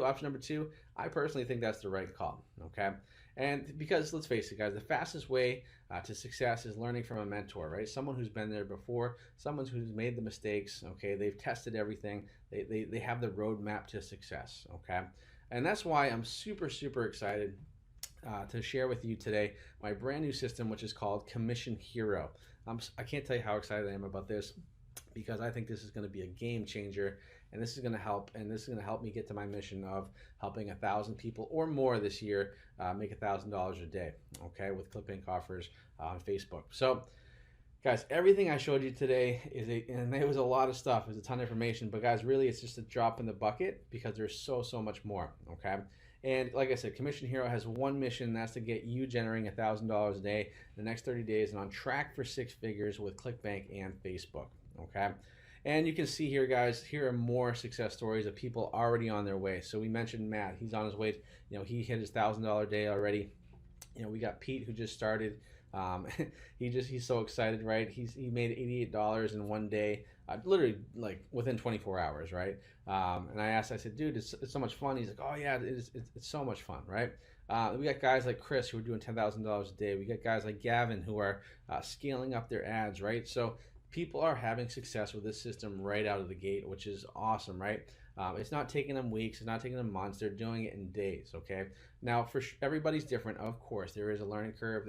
B: option number two, I personally think that's the right call, okay? And because, let's face it, guys, the fastest way to success is learning from a mentor, right? Someone who's been there before, someone who's made the mistakes, okay? They've tested everything. They have the roadmap to success, okay? And that's why I'm super, super excited to share with you today my brand new system, which is called Commission Hero. I can't tell you how excited I am about this because I think this is going to be a game changer, and this is going to help, me get to my mission of helping 1,000 people or more this year make $1,000 a day, okay, with ClickBank offers on Facebook. So, guys, everything I showed you today and it was a lot of stuff. It was a ton of information, but guys, really, it's just a drop in the bucket because there's so much more, okay? And like I said, Commission Hero has one mission, and that's to get you generating $1,000 a day in the next 30 days and on track for 6 figures with ClickBank and Facebook, okay? And you can see here, guys, here are more success stories of people already on their way. So we mentioned Matt. He's on his way. He hit his $1,000 day already. We got Pete, who just started. He's so excited, right? He made $88 in one day, literally like within 24 hours, right? And I said, dude, it's so much fun. He's like, oh yeah, it's so much fun, right? We got guys like Chris who are doing $10,000 a day. We got guys like Gavin who are scaling up their ads, right? So people are having success with this system right out of the gate, which is awesome, right? It's not taking them weeks, it's not taking them months, they're doing it in days, okay? Now, everybody's different, of course. There is a learning curve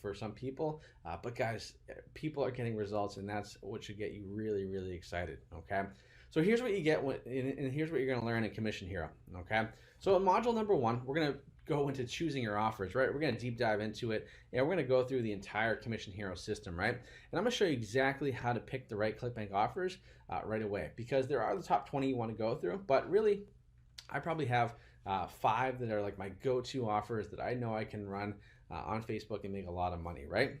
B: for some people, but guys, people are getting results, and that's what should get you really, really excited, okay? So here's what you get, and here's what you're gonna learn in Commission Hero, okay? So in module number 1, we're gonna go into choosing your offers, right? We're going to deep dive into it, and we're going to go through the entire Commission Hero system, right? And I'm going to show you exactly how to pick the right ClickBank offers right away, because there are the top 20 you want to go through, but really, I probably have 5 that are like my go-to offers that I know I can run on Facebook and make a lot of money, right?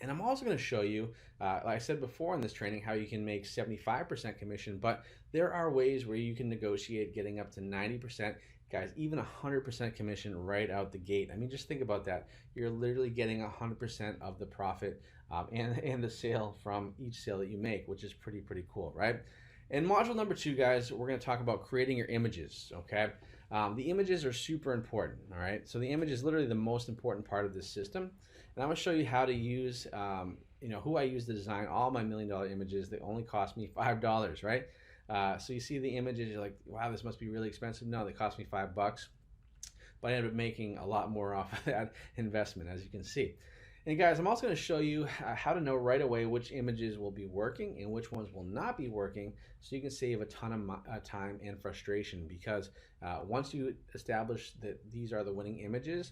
B: And I'm also going to show you, like I said before in this training, how you can make 75% commission, but there are ways where you can negotiate getting up to 90%, guys, even 100% commission right out the gate. I mean, just think about that. You're literally getting 100% of the profit and the sale from each sale that you make, which is pretty cool, right? In module number 2, guys, we're going to talk about creating your images, okay? The images are super important, all right? So the image is literally the most important part of this system. And I'm going to show you how to use, who I use to design all my $1 million images that only cost me $5, right? So you see the images, you're like, wow, this must be really expensive. No, they cost me $5, but I ended up making a lot more off of that investment, as you can see. And guys, I'm also going to show you how to know right away which images will be working and which ones will not be working, so you can save a ton of time and frustration, because once you establish that these are the winning images,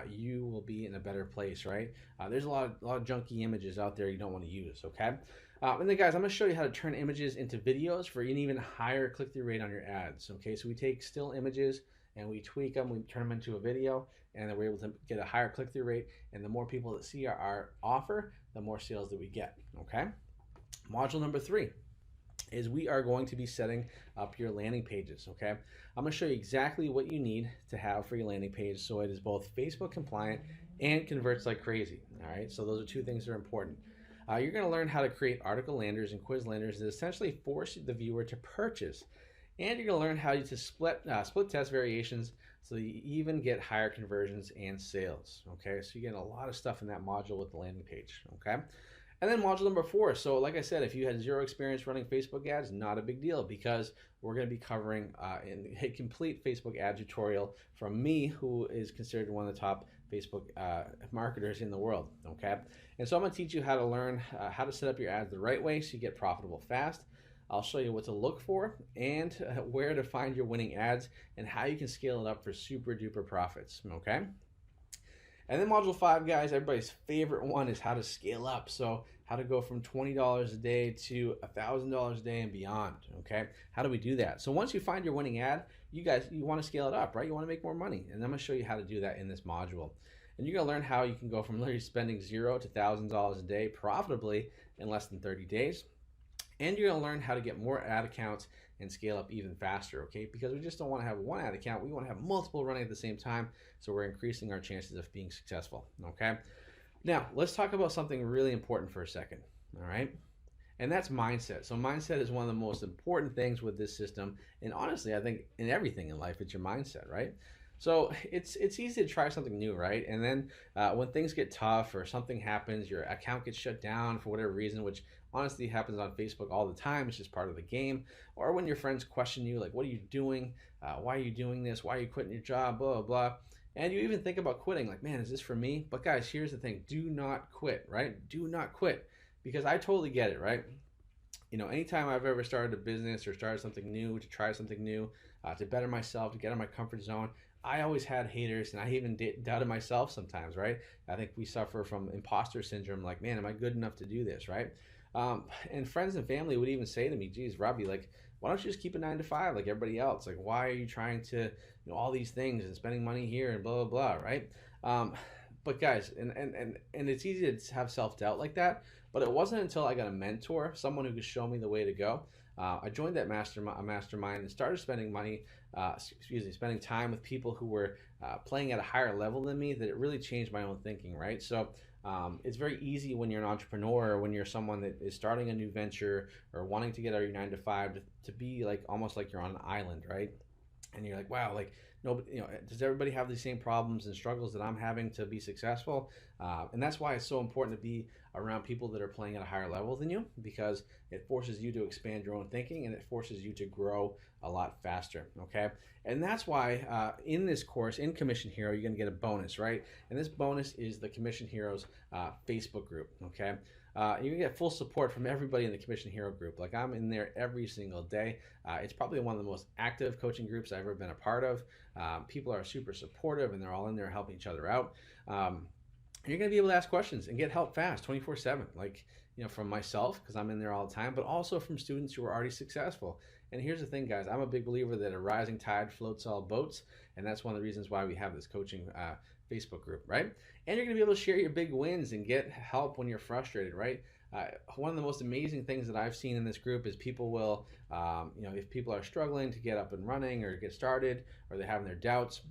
B: you will be in a better place, right? There's a lot of junky images out there you don't want to use, okay? And then guys, I'm gonna show you how to turn images into videos for an even higher click-through rate on your ads. Okay, so we take still images and we tweak them, we turn them into a video, and then we're able to get a higher click-through rate. And the more people that see our offer, the more sales that we get. Okay. Module number 3 is we are going to be setting up your landing pages. Okay, I'm going to show you exactly what you need to have for your landing page so it is both Facebook compliant and converts like crazy. All right, so those are two things that are important. You're going to learn how to create article landers and quiz landers that essentially force the viewer to purchase, and you're going to learn how to split test variations so that you even get higher conversions and sales. Okay, so you get a lot of stuff in that module with the landing page. Okay. And then module number 4. So like I said, if you had zero experience running Facebook ads, not a big deal, because we're going to be covering a complete Facebook ad tutorial from me, who is considered one of the top Facebook marketers in the world. Okay. And so I'm going to teach you how to learn how to set up your ads the right way so you get profitable fast. I'll show you what to look for and where to find your winning ads and how you can scale it up for super duper profits. Okay. And then module 5, guys, everybody's favorite one is how to scale up. So how to go from $20 a day to $1,000 a day and beyond. Okay, how do we do that? So once you find your winning ad, you want to scale it up, right? You want to make more money, and I'm going to show you how to do that in this module. And you're going to learn how you can go from literally spending $0 to $1,000 a day profitably in less than 30 days. And you're going to learn how to get more ad accounts and scale up even faster, okay? Because we just don't want to have one ad account. We want to have multiple running at the same time, so we're increasing our chances of being successful, okay? Now, let's talk about something really important for a second, all right? And that's mindset. So mindset is one of the most important things with this system. And honestly, I think in everything in life, it's your mindset, right? So it's easy to try something new, right? And then when things get tough or something happens, your account gets shut down for whatever reason, which honestly happens on Facebook all the time. It's just part of the game. Or when your friends question you, like, what are you doing? Why are you doing this? Why are you quitting your job? Blah, blah, blah. And you even think about quitting, like, man, is this for me? But guys, here's the thing. Do not quit, right? Do not quit. Because I totally get it, right? You know, anytime I've ever started a business or started something new, to try something new, to better myself, to get out of my comfort zone, I always had haters, and I even doubted myself sometimes, right? I think we suffer from imposter syndrome, like, man, am I good enough to do this, right? And friends and family would even say to me, geez, Robbie, like, why don't you just keep a 9 to 5 like everybody else? Like, why are you trying to, you know, all these things and spending money here and blah, blah, blah, right? But guys, and it's easy to have self-doubt like that, but it wasn't until I got a mentor, someone who could show me the way to go. I joined that mastermind and started spending money, spending time with people who were playing at a higher level than me, that it really changed my own thinking, right? So it's very easy when you're an entrepreneur or when you're someone that is starting a new venture or wanting to get out of your 9 to 5 to be like almost like you're on an island, right? And you're like, wow, like, nobody, you know, does everybody have the same problems and struggles that I'm having to be successful? And that's why it's so important to be around people that are playing at a higher level than you, because it forces you to expand your own thinking and it forces you to grow a lot faster, okay? And that's why in this course, in Commission Hero, you're gonna get a bonus, right? And this bonus is the Commission Heroes Facebook group, okay? You can get full support from everybody in the Commission Hero group. Like, I'm in there every single day. It's probably one of the most active coaching groups I've ever been a part of. People are super supportive and they're all in there helping each other out. You're going to be able to ask questions and get help fast 24/7, like, you know, from myself, because I'm in there all the time, but also from students who are already successful. And here's the thing, guys, I'm a big believer that a rising tide floats all boats, and that's one of the reasons why we have this coaching Facebook group, right? And you're going to be able to share your big wins and get help when you're frustrated, right? One of the most amazing things that I've seen in this group is people will, you know, if people are struggling to get up and running or get started, or they're having their doubts,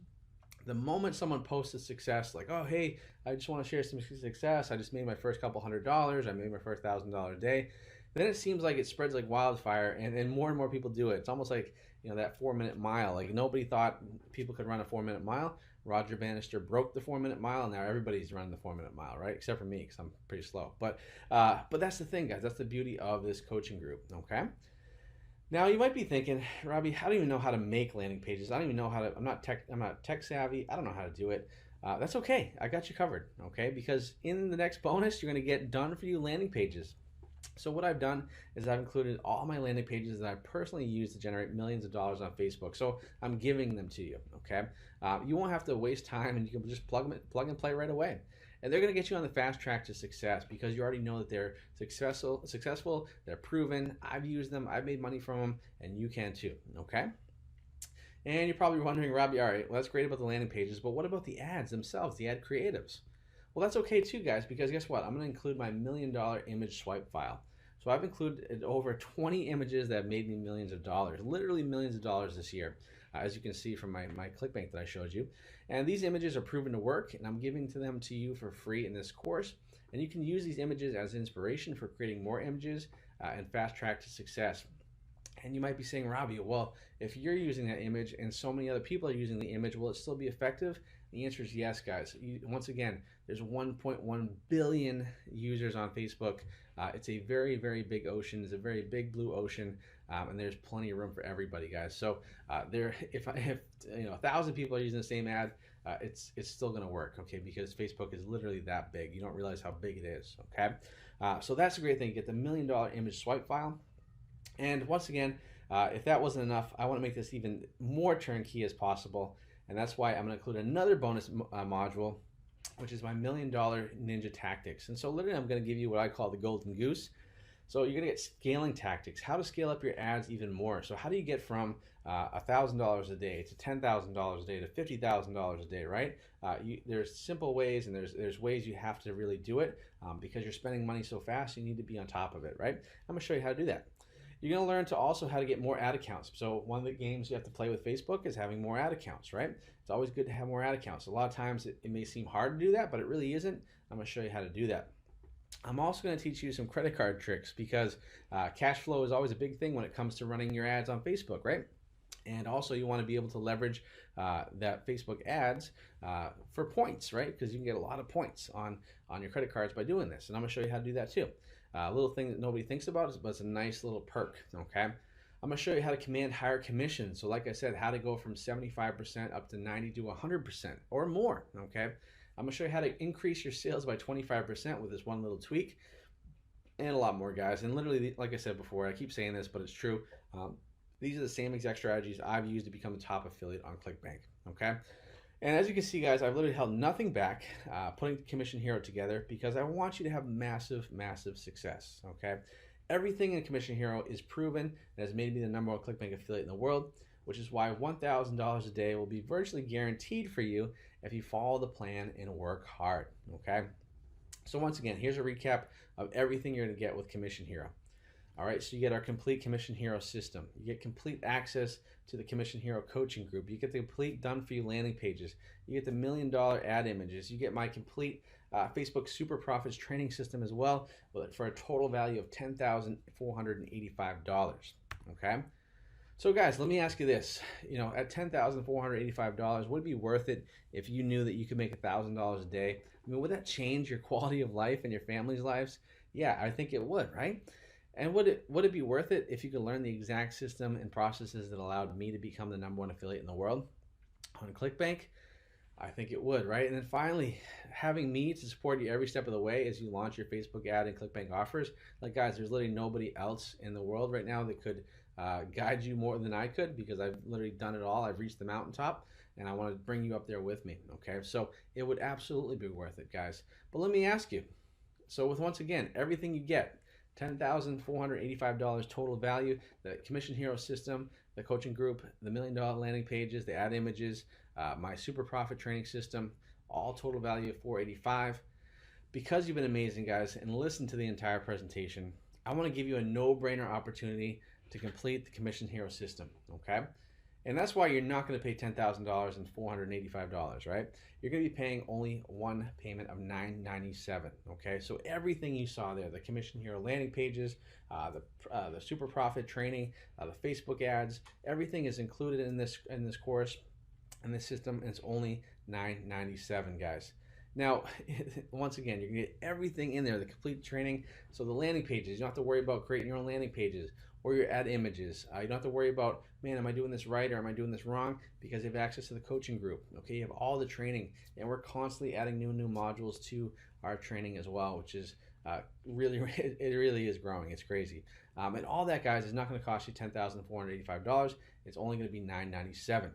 B: the moment someone posts a success, like, oh, hey, I just want to share some success, I just made my first couple $100, I made my first $1,000 a day, then it seems like it spreads like wildfire, and more people do it. It's almost like, you know, that 4-minute mile. Like, nobody thought people could run a 4-minute mile. Roger Bannister broke the 4-minute mile, and now everybody's running the 4-minute mile, right? Except for me, because I'm pretty slow. But that's the thing, guys. That's the beauty of this coaching group, okay? Now, you might be thinking, Robbie, I don't even know how to make landing pages. I don't even know how to, I'm not tech savvy. I don't know how to do it. That's okay. I got you covered, okay? Because in the next bonus, you're going to get done for you landing pages. So what I've done is I've included all my landing pages that I personally use to generate millions of dollars on Facebook. So I'm giving them to you, okay? You won't have to waste time, and you can just plug and play right away. And they're going to get you on the fast track to success because you already know that they're successful, they're proven. I've used them, I've made money from them, and you can too. Okay. And you're probably wondering, Robbie, all right, well, that's great about the landing pages, but what about the ads themselves, the ad creatives? Well, that's okay too, guys, because guess what? I'm going to include my $1,000,000 image swipe file. So I've included over 20 images that have made me millions of dollars, literally millions of dollars this year, as you can see from my ClickBank that I showed you. And these images are proven to work, and I'm giving them to you for free in this course. And you can use these images as inspiration for creating more images and fast track to success. And you might be saying, Robbie, well, if you're using that image and so many other people are using the image, will it still be effective? The answer is yes, guys. Once again, there's 1.1 billion users on Facebook. It's a very, very big ocean. It's a very big blue ocean, and there's plenty of room for everybody, guys. So if 1,000 people are using the same ad, it's still going to work, okay? Because Facebook is literally that big. You don't realize how big it is, okay? So that's a great thing. You get the $1,000,000 image swipe file. And once again, if that wasn't enough, I want to make this even more turnkey as possible. And that's why I'm going to include another bonus module, which is my $1,000,000 Ninja Tactics. And so literally I'm going to give you what I call the golden goose. So you're going to get scaling tactics, how to scale up your ads even more. So how do you get from $1,000 a day to $10,000 a day to $50,000 a day, right? There's simple ways, and there's ways you have to really do it because you're spending money so fast, you need to be on top of it, right? I'm going to show you how to do that. You're going to learn to also how to get more ad accounts. So one of the games you have to play with Facebook is having more ad accounts, right? It's always good to have more ad accounts. A lot of times it may seem hard to do that, but it really isn't. I'm going to show you how to do that. I'm also going to teach you some credit card tricks because cash flow is always a big thing when it comes to running your ads on Facebook, right? And also you want to be able to leverage that Facebook ads for points, right? Because you can get a lot of points on your credit cards by doing this. And I'm going to show you how to do that too. A little thing that nobody thinks about, but it's a nice little perk, okay? I'm going to show you how to command higher commissions. So like I said, how to go from 75% up to 90 to 100% or more, okay? I'm going to show you how to increase your sales by 25% with this one little tweak and a lot more, guys. And literally, like I said before, I keep saying this, but it's true. These are the same exact strategies I've used to become a top affiliate on ClickBank, okay? And as you can see, guys, I've literally held nothing back putting Commission Hero together because I want you to have massive, massive success, okay? Everything in Commission Hero is proven and has made me the #1 ClickBank affiliate in the world, which is why $1,000 a day will be virtually guaranteed for you if you follow the plan and work hard, okay? So once again, here's a recap of everything you're going to get with Commission Hero. All right, so you get our complete Commission Hero system. You get complete access to the Commission Hero coaching group. You get the complete done-for-you landing pages. You get the $1,000,000 ad images. You get my complete Facebook Super Profits training system as well, for a total value of $10,485. Okay. So guys, let me ask you this. At $10,485, would it be worth it if you knew that you could make $1,000 a day? I mean, would that change your quality of life and your family's lives? Yeah, I think it would, right? And would it be worth it if you could learn the exact system and processes that allowed me to become the #1 affiliate in the world on ClickBank? I think it would, right? And then finally, having me to support you every step of the way as you launch your Facebook ad and ClickBank offers. Like, guys, there's literally nobody else in the world right now that could guide you more than I could because I've literally done it all. I've reached the mountaintop, and I want to bring you up there with me, okay? So it would absolutely be worth it, guys. But let me ask you, so with, once again, everything you get, $10,485 total value, the Commission Hero system, the coaching group, the $1,000,000 landing pages, the ad images, my super profit training system, all total value of $485. Because you've been amazing, guys, and listened to the entire presentation, I want to give you a no-brainer opportunity to complete the Commission Hero system, okay? And that's why you're not going to pay $10,000 and $485, right? You're going to be paying only one payment of $997, okay? So everything you saw there, the Commission Hero landing pages, the super profit training, the Facebook ads, everything is included in this course, in this system, and it's only $997, guys. Now, once again, you're going to get everything in there, the complete training. So the landing pages, you don't have to worry about creating your own landing pages or your ad images. You don't have to worry about, man, am I doing this right or am I doing this wrong? Because you have access to the coaching group. Okay, you have all the training, and we're constantly adding new modules to our training as well, which is it really is growing. It's crazy. And all that, guys, is not going to cost you $10,485. It's only going to be $997.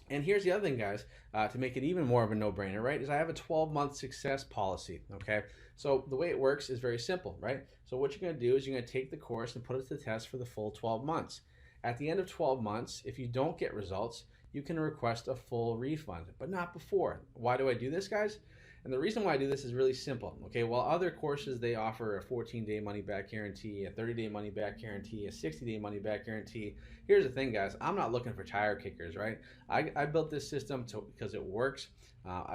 B: And here's the other thing, guys, to make it even more of a no-brainer, right, is I have a 12-month success policy, okay? So the way it works is very simple, right? So what you're going to do is you're going to take the course and put it to the test for the full 12 months. At the end of 12 months, if you don't get results, you can request a full refund, but not before. Why do I do this, guys? And the reason why I do this is really simple, okay? While other courses, they offer a 14-day money-back guarantee, a 30-day money-back guarantee, a 60-day money-back guarantee. Here's the thing, guys. I'm not looking for tire kickers, right? I built this system because it works.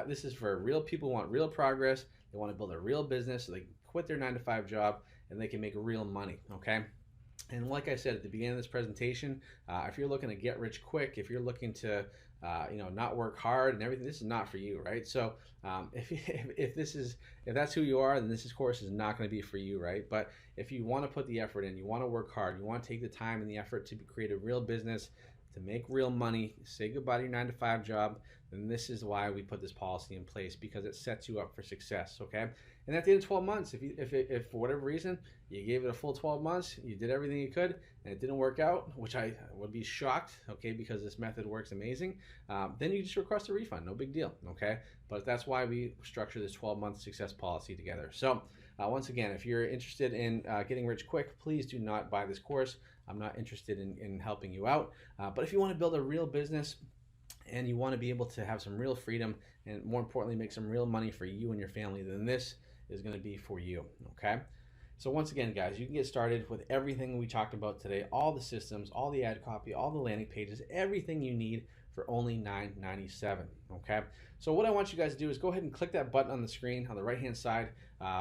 B: This is for real people who want real progress. They want to build a real business so they can quit their 9-to-5 job and they can make real money, okay? And like I said at the beginning of this presentation, if you're looking to get rich quick, if you're looking to not work hard and everything, this is not for you, right? So if that's who you are, then this course is not going to be for you, right? But if you want to put the effort in, you want to work hard, you want to take the time and the effort to create a real business, to make real money, say goodbye to your 9-to-5 job, then this is why we put this policy in place, because it sets you up for success, okay? And at the end of 12 months, if for whatever reason you gave it a full 12 months, you did everything you could, and it didn't work out, which I would be shocked, okay, because this method works amazing, then you just request a refund, no big deal, okay? But that's why we structure this 12-month success policy together. So once again, if you're interested in getting rich quick, please do not buy this course. I'm not interested in helping you out. But if you want to build a real business and you want to be able to have some real freedom and more importantly, make some real money for you and your family, then this is going to be for you, okay? So once again, guys, you can get started with everything we talked about today, all the systems, all the ad copy, all the landing pages, everything you need for only $9.97, okay? So what I want you guys to do is go ahead and click that button on the screen on the right-hand side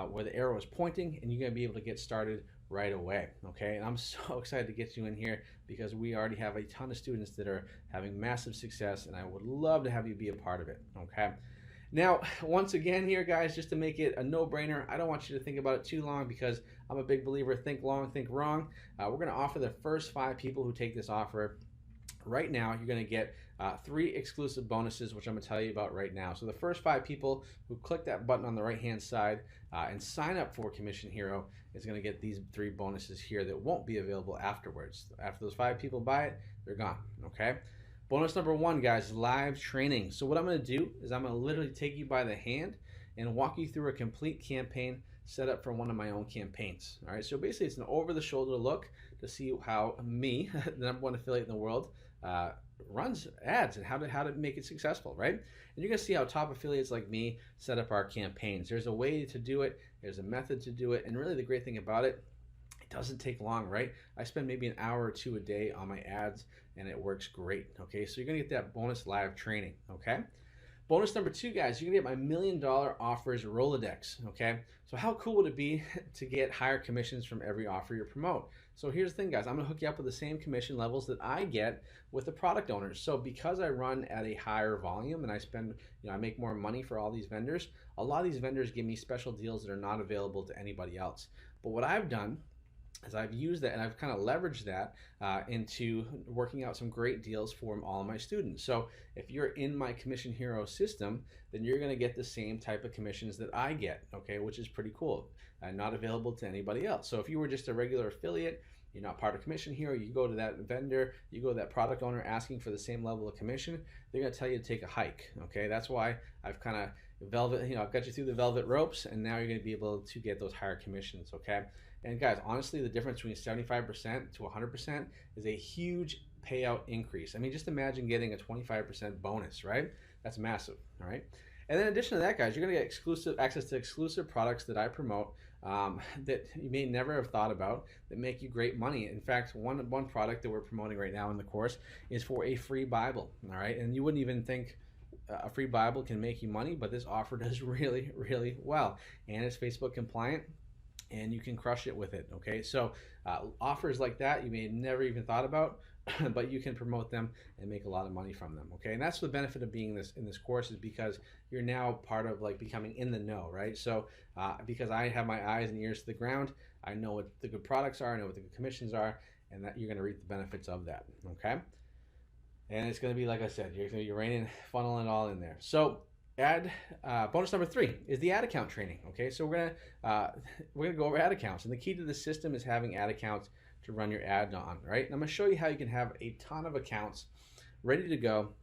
B: where the arrow is pointing, and you're going to be able to get started right away, okay? And I'm so excited to get you in here because we already have a ton of students that are having massive success, and I would love to have you be a part of it, okay? Now, once again here, guys, just to make it a no-brainer, I don't want you to think about it too long because I'm a big believer, think long, think wrong. We're going to offer the first 5 people who take this offer. Right now, you're going to get 3 exclusive bonuses, which I'm going to tell you about right now. So the first 5 people who click that button on the right-hand side and sign up for Commission Hero is going to get these 3 bonuses here that won't be available afterwards. After those 5 people buy it, they're gone, okay? Bonus number 1, guys, live training. So what I'm going to do is I'm going to literally take you by the hand and walk you through a complete campaign set up for one of my own campaigns. All right, so basically it's an over-the-shoulder look to see how me, the #1 affiliate in the world, runs ads and how to make it successful, right? And you're going to see how top affiliates like me set up our campaigns. There's a way to do it. There's a method to do it. And really the great thing about it, it doesn't take long, right? I spend maybe an hour or 2 a day on my ads and it works great, okay? So you're going to get that bonus live training, okay? Bonus number 2, guys, you're going to get my $1 Million Offers Rolodex, okay? So how cool would it be to get higher commissions from every offer you promote? So here's the thing, guys. I'm going to hook you up with the same commission levels that I get with the product owners. So because I run at a higher volume and I spend, I make more money for all these vendors, a lot of these vendors give me special deals that are not available to anybody else. But what I've done is I've used that and I've kind of leveraged that into working out some great deals for all of my students. So if you're in my Commission Hero system, then you're going to get the same type of commissions that I get, okay, which is pretty cool and not available to anybody else. So if you were just a regular affiliate, you're not part of Commission Hero, you go to that vendor, you go to that product owner asking for the same level of commission, they're going to tell you to take a hike, okay? That's why I've kind of I've got you through the velvet ropes, and now you're going to be able to get those higher commissions, okay? And guys, honestly, the difference between 75% to 100% is a huge payout increase. I mean, just imagine getting a 25% bonus, right? That's massive, all right? And then in addition to that, guys, you're going to get exclusive access to exclusive products that I promote that you may never have thought about that make you great money. In fact, one product that we're promoting right now in the course is for a free Bible, all right? And you wouldn't even think a free Bible can make you money, but this offer does really, really well. And it's Facebook compliant, and you can crush it with it, okay? So offers like that you may have never even thought about, but you can promote them and make a lot of money from them, okay? And that's the benefit of being in this course, is because you're now part of becoming in the know, right? So because I have my eyes and ears to the ground, I know what the good products are, I know what the good commissions are, and that you're gonna reap the benefits of that, okay? And it's gonna be, like I said, you're gonna be raining, funneling it all in there. So bonus number 3 is the ad account training, okay? So we're gonna go over ad accounts, and the key to the system is having ad accounts to run your ad on, right? And I'm gonna show you how you can have a ton of accounts ready to go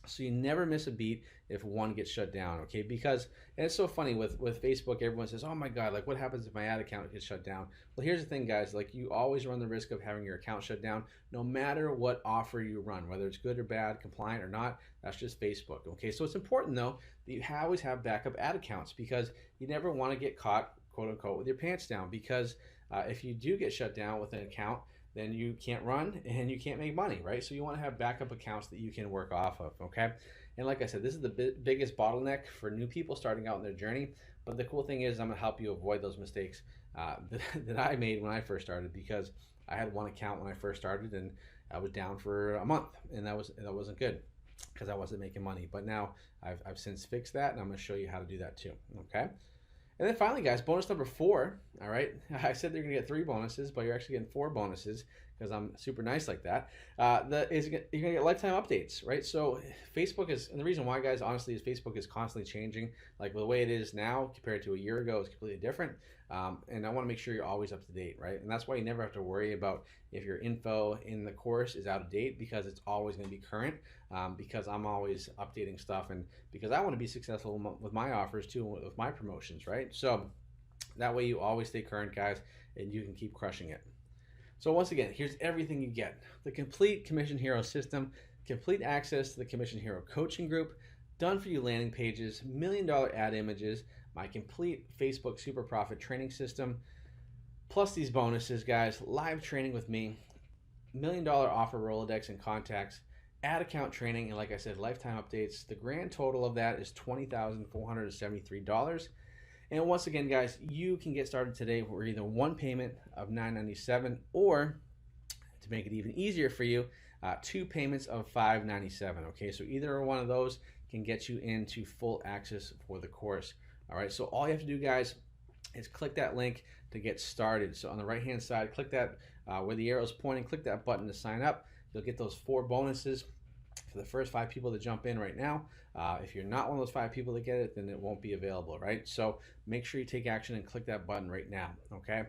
B: So you never miss a beat if one gets shut down, okay? Because, and it's so funny with Facebook, everyone says, oh my God, like what happens if my ad account gets shut down? Well, here's the thing, guys, like you always run the risk of having your account shut down no matter what offer you run, whether it's good or bad, compliant or not. That's just Facebook, okay? So it's important though that you always have backup ad accounts, because you never want to get caught, quote unquote, with your pants down, because if you do get shut down with an account, then you can't run and you can't make money, right? So you want to have backup accounts that you can work off of, okay? And like I said, this is the biggest bottleneck for new people starting out in their journey. But the cool thing is I'm gonna help you avoid those mistakes that I made when I first started, because I had one account when I first started and I was down for a month, and that wasn't good because I wasn't making money. But now I've since fixed that, and I'm gonna show you how to do that too, okay? And then finally, guys, bonus number 4. All right, I said they're gonna get 3 bonuses, but you're actually getting 4 bonuses because I'm super nice like that. You're gonna get lifetime updates, right? So Facebook is, and the reason why, guys, honestly, is Facebook is constantly changing. Like the way it is now compared to a year ago is completely different. And I want to make sure you're always up to date, right? And that's why you never have to worry about if your info in the course is out of date, because it's always going to be current. Because I'm always updating stuff, and because I want to be successful with my offers too, with my promotions, right? So that way you always stay current, guys, and you can keep crushing it. So once again, here's everything you get: the complete Commission Hero system, complete access to the Commission Hero coaching group, done for you landing pages, $1 million ad images, my complete Facebook super profit training system, plus these bonuses, guys: live training with me, $1 million offer Rolodex and contacts, ad account training, and like I said, lifetime updates. The grand total of that is $20,473. And once again, guys, you can get started today for either one payment of $997, or to make it even easier for you, 2 payments of $597. Okay, so either one of those can get you into full access for the course. All right, so all you have to do, guys, is click that link to get started. So on the right hand side, click that where the arrow is pointing, click that button to sign up. You'll get those 4 bonuses for the first 5 people that jump in right now. If you're not one of those 5 people that get it, then it won't be available, right? So make sure you take action and click that button right now, okay?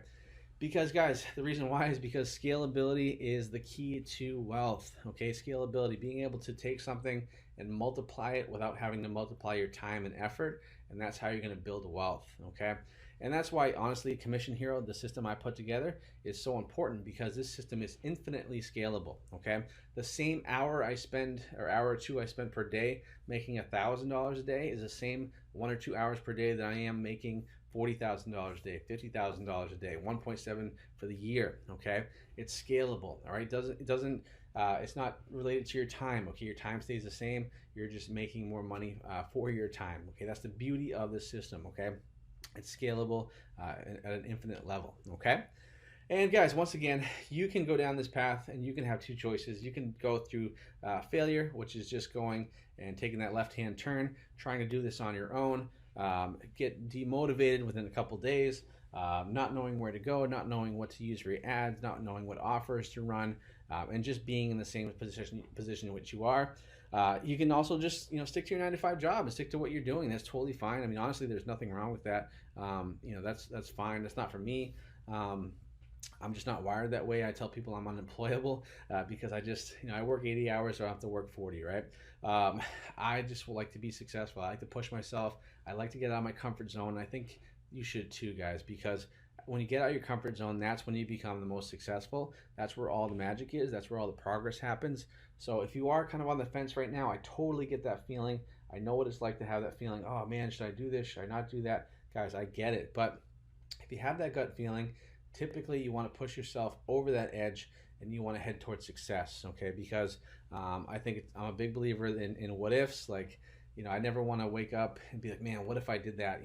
B: Because, guys, the reason why is because scalability is the key to wealth, okay? Scalability, being able to take something and multiply it without having to multiply your time and effort, and that's how you're going to build wealth, okay? And that's why, honestly, Commission Hero, the system I put together, is so important, because this system is infinitely scalable, okay? The same hour I spend, or hour or 2 I spend per day making $1,000 a day is the same 1 or 2 hours per day that I am making $40,000 a day, $50,000 a day, 1.7 for the year, okay? It's scalable, all right? It's not related to your time, okay? Your time stays the same. You're just making more money for your time, okay? That's the beauty of the system, okay? It's scalable at an infinite level, okay? And guys, once again, you can go down this path and you can have 2 choices. You can go through failure, which is just going and taking that left-hand turn, trying to do this on your own, get demotivated within a couple days, not knowing where to go, not knowing what to use for your ads, not knowing what offers to run, and just being in the same position in which you are. You can also just stick to your 9-to-5 job and stick to what you're doing. That's totally fine. I mean, honestly, there's nothing wrong with that. That's fine. That's not for me. I'm just not wired that way. I tell people I'm unemployable because I work 80 hours, so I have to work 40, right? I just would like to be successful. I like to push myself. I like to get out of my comfort zone. I think you should too, guys, because when you get out of your comfort zone, that's when you become the most successful. That's where all the magic is. That's where all the progress happens. So if you are kind of on the fence right now, I totally get that feeling. I know what it's like to have that feeling. Oh man, should I do this? Should I not do that? Guys, I get it. But if you have that gut feeling, typically you want to push yourself over that edge and you want to head towards success, okay? Because I'm a big believer in what ifs. Like, I never want to wake up and be like, man, what if I did that?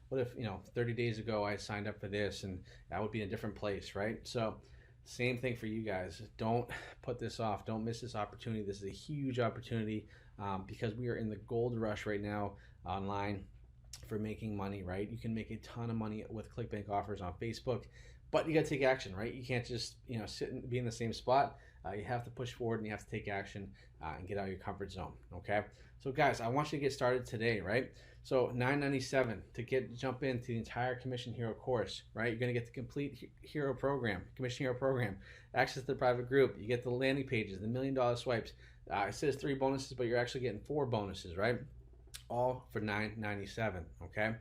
B: What if 30 days ago I signed up for this and I would be in a different place, right? So same thing for you guys. Don't put this off. Don't miss this opportunity. This is a huge opportunity because we are in the gold rush right now online for making money, right? You can make a ton of money with ClickBank offers on Facebook, but you got to take action, right? You can't just sit and be in the same spot. You have to push forward and you have to take action and get out of your comfort zone, okay? So guys, I want you to get started today, right? So $997 to jump into the entire Commission Hero course, right? You're gonna get the complete Commission Hero program, access to the private group. You get the landing pages, the $1 million swipes, It says 3 bonuses, but you're actually getting 4 bonuses, right? All for $9.97. Okay.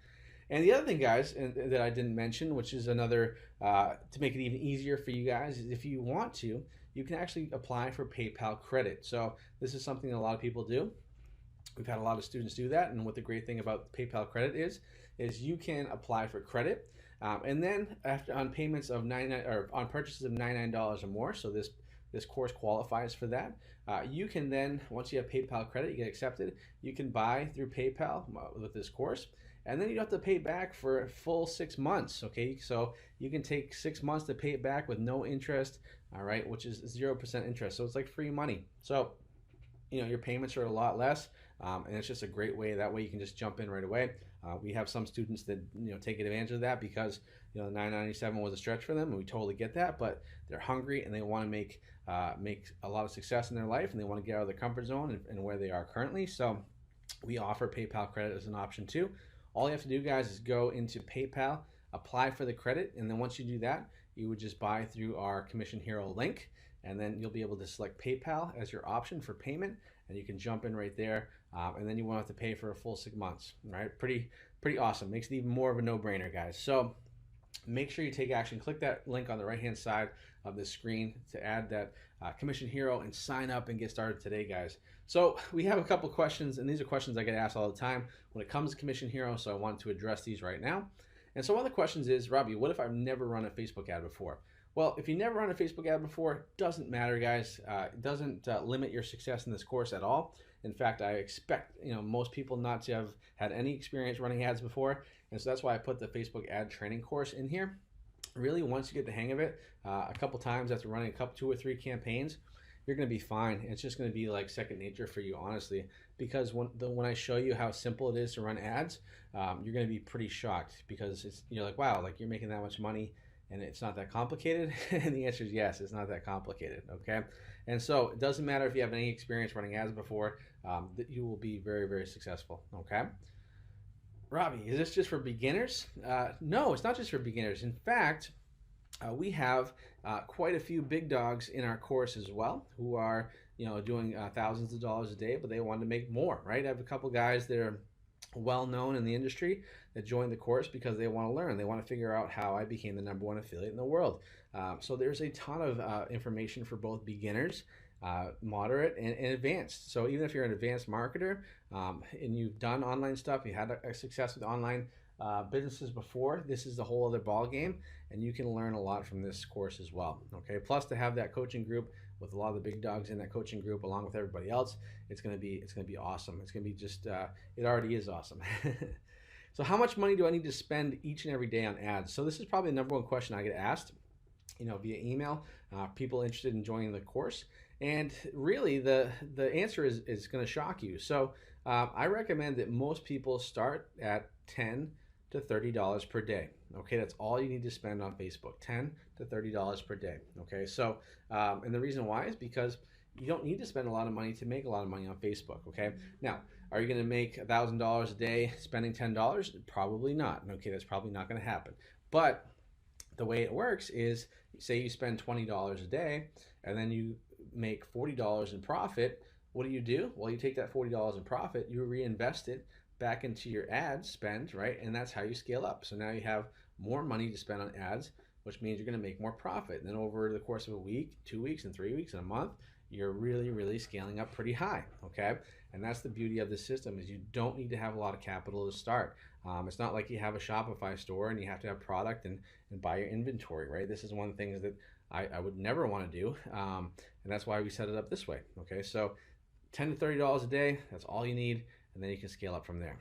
B: And the other thing, guys, and that I didn't mention, which is another to make it even easier for you guys, is if you want to, you can actually apply for PayPal credit. So this is something that a lot of people do. We've had a lot of students do that, and what the great thing about PayPal credit is you can apply for credit, and then after on payments of on purchases of $99 or more. So this course qualifies for that. You can then, once you have PayPal credit, you get accepted. You can buy through PayPal with this course, and then you don't have to pay back for a full 6 months. Okay, so you can take 6 months to pay it back with no interest. All right, which is 0% interest. So it's like free money. So your payments are a lot less, and it's just a great way. That way you can just jump in right away. We have some students that take advantage of that because $9.97 was a stretch for them, and we totally get that. But they're hungry and they want to make a lot of success in their life, and they want to get out of their comfort zone and where they are currently. So we offer PayPal credit as an option too. All you have to do, guys, is go into PayPal, apply for the credit, and then once you do that, you would just buy through our Commission Hero link, and then you'll be able to select PayPal as your option for payment, and you can jump in right there, and then you won't have to pay for a full 6 months. Right? Pretty awesome. Makes it even more of a no-brainer, guys. So make sure you take action. Click that link on the right-hand side of the screen to add that Commission Hero and sign up and get started today, guys. So we have a couple questions, and these are questions I get asked all the time when it comes to Commission Hero, so I wanted to address these right now. And so one of the questions is, Robbie, what if I've never run a Facebook ad before? Well, if you never run a Facebook ad before, doesn't matter, guys. It doesn't limit your success in this course at all. In fact, I expect most people not to have had any experience running ads before, and so that's why I put the Facebook ad training course in here. Really, once you get the hang of it, a couple times after running 2 or 3 campaigns, you're going to be fine. It's just going to be like second nature for you, honestly, because when I show you how simple it is to run ads, you're going to be pretty shocked because you're like, wow, like you're making that much money and it's not that complicated. And the answer is yes, it's not that complicated. Okay, and so it doesn't matter if you have any experience running ads before, that you will be very, very successful. Okay. Robbie, is this just for beginners? No, it's not just for beginners. In fact, we have quite a few big dogs in our course as well who are doing thousands of dollars a day, but they want to make more, right? I have a couple guys that are well known in the industry that joined the course because they want to learn. They want to figure out how I became the #1 affiliate in the world. So there's a ton of information for both beginners, moderate, and advanced. So even if you're an advanced marketer and you've done online stuff, you had a success with online businesses before, this is the whole other ball game, and you can learn a lot from this course as well. Okay, plus to have that coaching group with a lot of the big dogs in that coaching group along with everybody else, it's gonna be awesome. It's gonna be just it already is awesome. So how much money do I need to spend each and every day on ads? So this is probably the #1 question I get asked via email, people interested in joining the course. And really the answer is going to shock you. So I recommend that most people start at $10 to $30 per day. Okay, that's all you need to spend on Facebook, $10 to $30 per day. Okay, so and the reason why is because you don't need to spend a lot of money to make a lot of money on Facebook. Okay, now are you going to make $1,000 a day spending $10? Probably not. Okay, that's probably not going to happen. But the way it works is, say you spend $20 a day and then you make $40 in profit. What do? Well, you take that $40 in profit, you reinvest it back into your ad spend, right? And that's how you scale up. So now you have more money to spend on ads, which means you're going to make more profit. And then over the course of a week, 2 weeks, and 3 weeks, and a month, you're really, really scaling up pretty high. Okay, and that's the beauty of the system, is you don't need to have a lot of capital to start. It's not like you have a Shopify store and you have to have product and buy your inventory, right? This is one of the things that I would never want to do, and that's why we set it up this way. Okay, so $10 to $30 a day, that's all you need, and then you can scale up from there.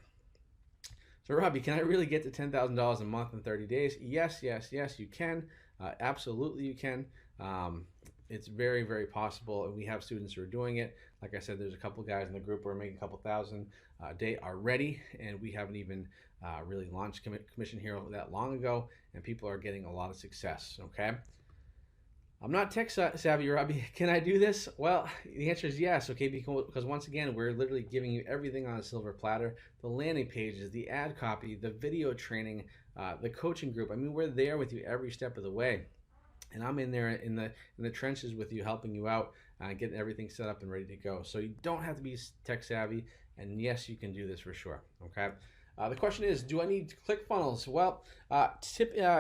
B: So Robbie, can I really get to $10,000 a month in 30 days? Yes, you can. Absolutely you can. It's very, very possible, and we have students who are doing it. Like I said, there's a couple guys in the group who are making a couple thousand a day already, and we haven't even really launched Commission Hero that long ago, and people are getting a lot of success. Okay, I'm not tech savvy, Robbie. Can I do this? Well, the answer is yes. Okay, because once again, we're literally giving you everything on a silver platter: the landing pages, the ad copy, the video training, the coaching group. I mean, we're there with you every step of the way. And I'm in there in the trenches with you, helping you out getting everything set up and ready to go. So you don't have to be tech savvy, and yes, you can do this for sure. Okay. The question is, do I need ClickFunnels? Well,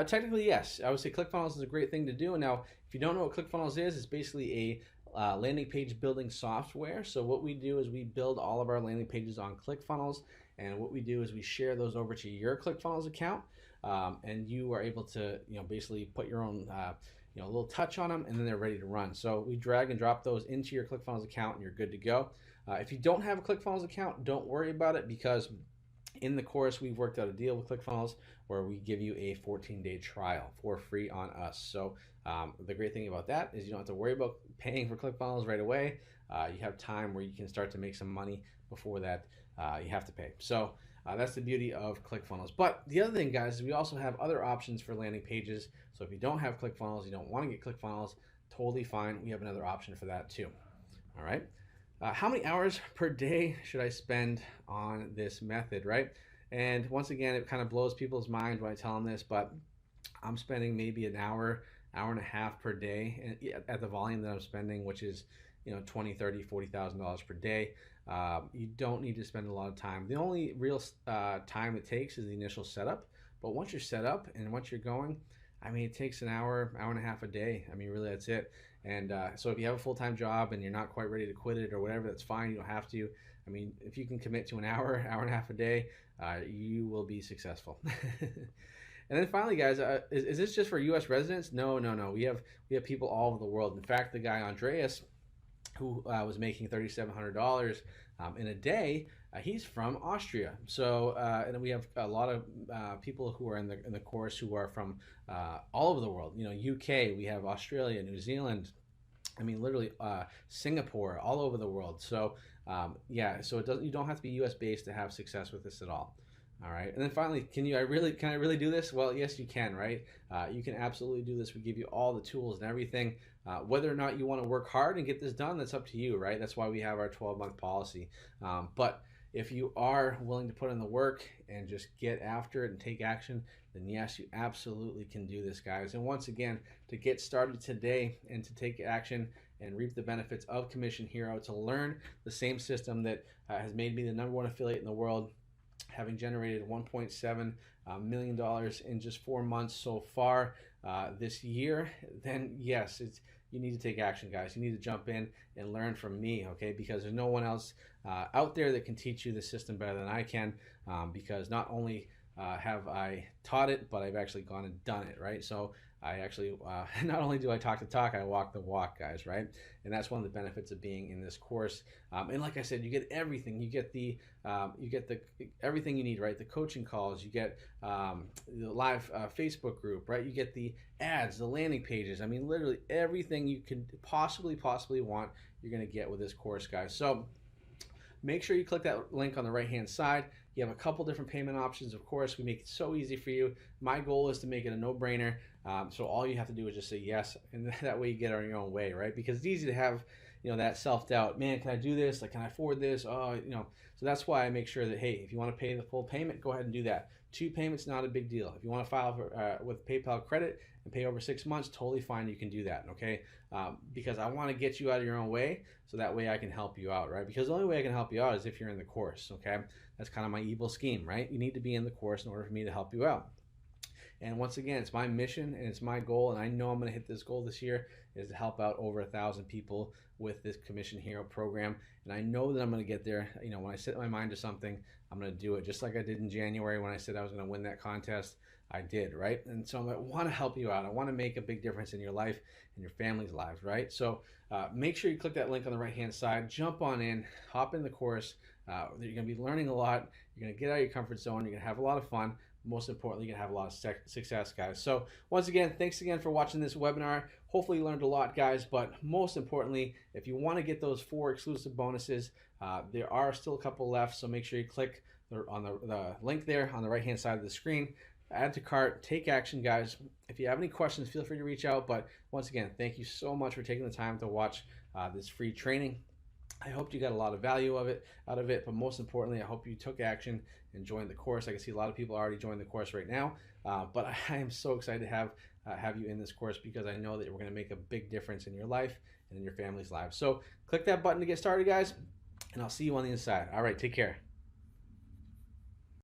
B: technically, yes. I would say ClickFunnels is a great thing to do. And now, if you don't know what ClickFunnels is, it's basically a landing page building software. So what we do is we build all of our landing pages on ClickFunnels, and what we do is we share those over to your ClickFunnels account, and you are able to, basically put your own, a little touch on them, and then they're ready to run. So we drag and drop those into your ClickFunnels account, and you're good to go. If you don't have a ClickFunnels account, don't worry about it, because in the course, we've worked out a deal with ClickFunnels where we give you a 14-day trial for free on us. So the great thing about that is you don't have to worry about paying for ClickFunnels right away. You have time where you can start to make some money before that you have to pay. So that's the beauty of ClickFunnels. But the other thing, guys, is we also have other options for landing pages. So if you don't have ClickFunnels, you don't want to get ClickFunnels, totally fine. We have another option for that too. All right. How many hours per day should I spend on this method, right? And once again, it kind of blows people's mind when I tell them this, but I'm spending maybe an hour, hour and a half per day at the volume that I'm spending, which is, $20,000, $30,000, $40,000 per day. You don't need to spend a lot of time. The only real time it takes is the initial setup. But once you're set up and once you're going, it takes an hour, hour and a half a day. Really, that's it. And so if you have a full-time job and you're not quite ready to quit it or whatever, that's fine. You don't have to. If you can commit to an hour, hour and a half a day, you will be successful. And then finally, guys, is this just for U.S. residents? No. We have people all over the world. In fact, the guy Andreas, who was making $3,700 in a day, he's from Austria. So and we have a lot of people who are in the course who are from all over the world. UK, we have Australia, New Zealand. Literally Singapore, all over the world. So so you don't have to be U.S. based to have success with this at all. All right. And then finally, can I really do this? Well, yes, you can, right? You can absolutely do this. We give you all the tools and everything. Whether or not you want to work hard and get this done, that's up to you, right? That's why we have our 12-month policy. But if you are willing to put in the work and just get after it and take action, then yes, you absolutely can do this, guys. And once again, to get started today and to take action and reap the benefits of Commission Hero, to learn the same system that has made me the #1 affiliate in the world, having generated $1.7 million in just 4 months so far this year, then yes, you need to take action, guys. You need to jump in and learn from me, okay? Because there's no one else out there that can teach you the system better than I can, because not only have I taught it, but I've actually gone and done it, right? So I actually, not only do I talk the talk, I walk the walk, guys, right? And that's one of the benefits of being in this course. And like I said, you get everything. You get the everything you need, right? The coaching calls, you get the live Facebook group, right? You get the ads, the landing pages. Literally everything you could possibly want, you're going to get with this course, guys. So make sure you click that link on the right-hand side. You have a couple different payment options, of course. We make it so easy for you. My goal is to make it a no-brainer. So all you have to do is just say yes, and that way you get on your own way, right? Because it's easy to have, that self-doubt. Man, can I do this? Can I afford this? So that's why I make sure that, hey, if you want to pay the full payment, go ahead and do that. 2 payments, not a big deal. If you want to file for, with PayPal credit and pay over 6 months, totally fine. You can do that, okay? Because I want to get you out of your own way, so that way I can help you out, right? Because the only way I can help you out is if you're in the course, okay? That's kind of my evil scheme, right? You need to be in the course in order for me to help you out. And once again, it's my mission and it's my goal, and I know I'm going to hit this goal this year, is to help out over 1,000 people with this Commission Hero program. And I know that I'm going to get there. When I set my mind to something, I'm going to do it. Just like I did in January when I said I was going to win that contest, I did, right? And so I want to help you out. I want to make a big difference in your life and your family's lives, right? So make sure you click that link on the right-hand side. Jump on in, hop in the course. You're going to be learning a lot. You're going to get out of your comfort zone. You're going to have a lot of fun. Most importantly, you're going to have a lot of success, guys. So once again, thanks again for watching this webinar. Hopefully you learned a lot, guys. But most importantly, if you want to get those 4 exclusive bonuses, there are still a couple left. So make sure you click on the link there on the right-hand side of the screen. Add to cart, take action, guys. If you have any questions, feel free to reach out. But once again, thank you so much for taking the time to watch this free training. I hope you got a lot of value out of it, but most importantly, I hope you took action and joined the course. I can see a lot of people already joined the course right now. But I am so excited to have you in this course because I know that we're going to make a big difference in your life and in your family's lives. So click that button to get started, guys, and I'll see you on the inside. All right, take care.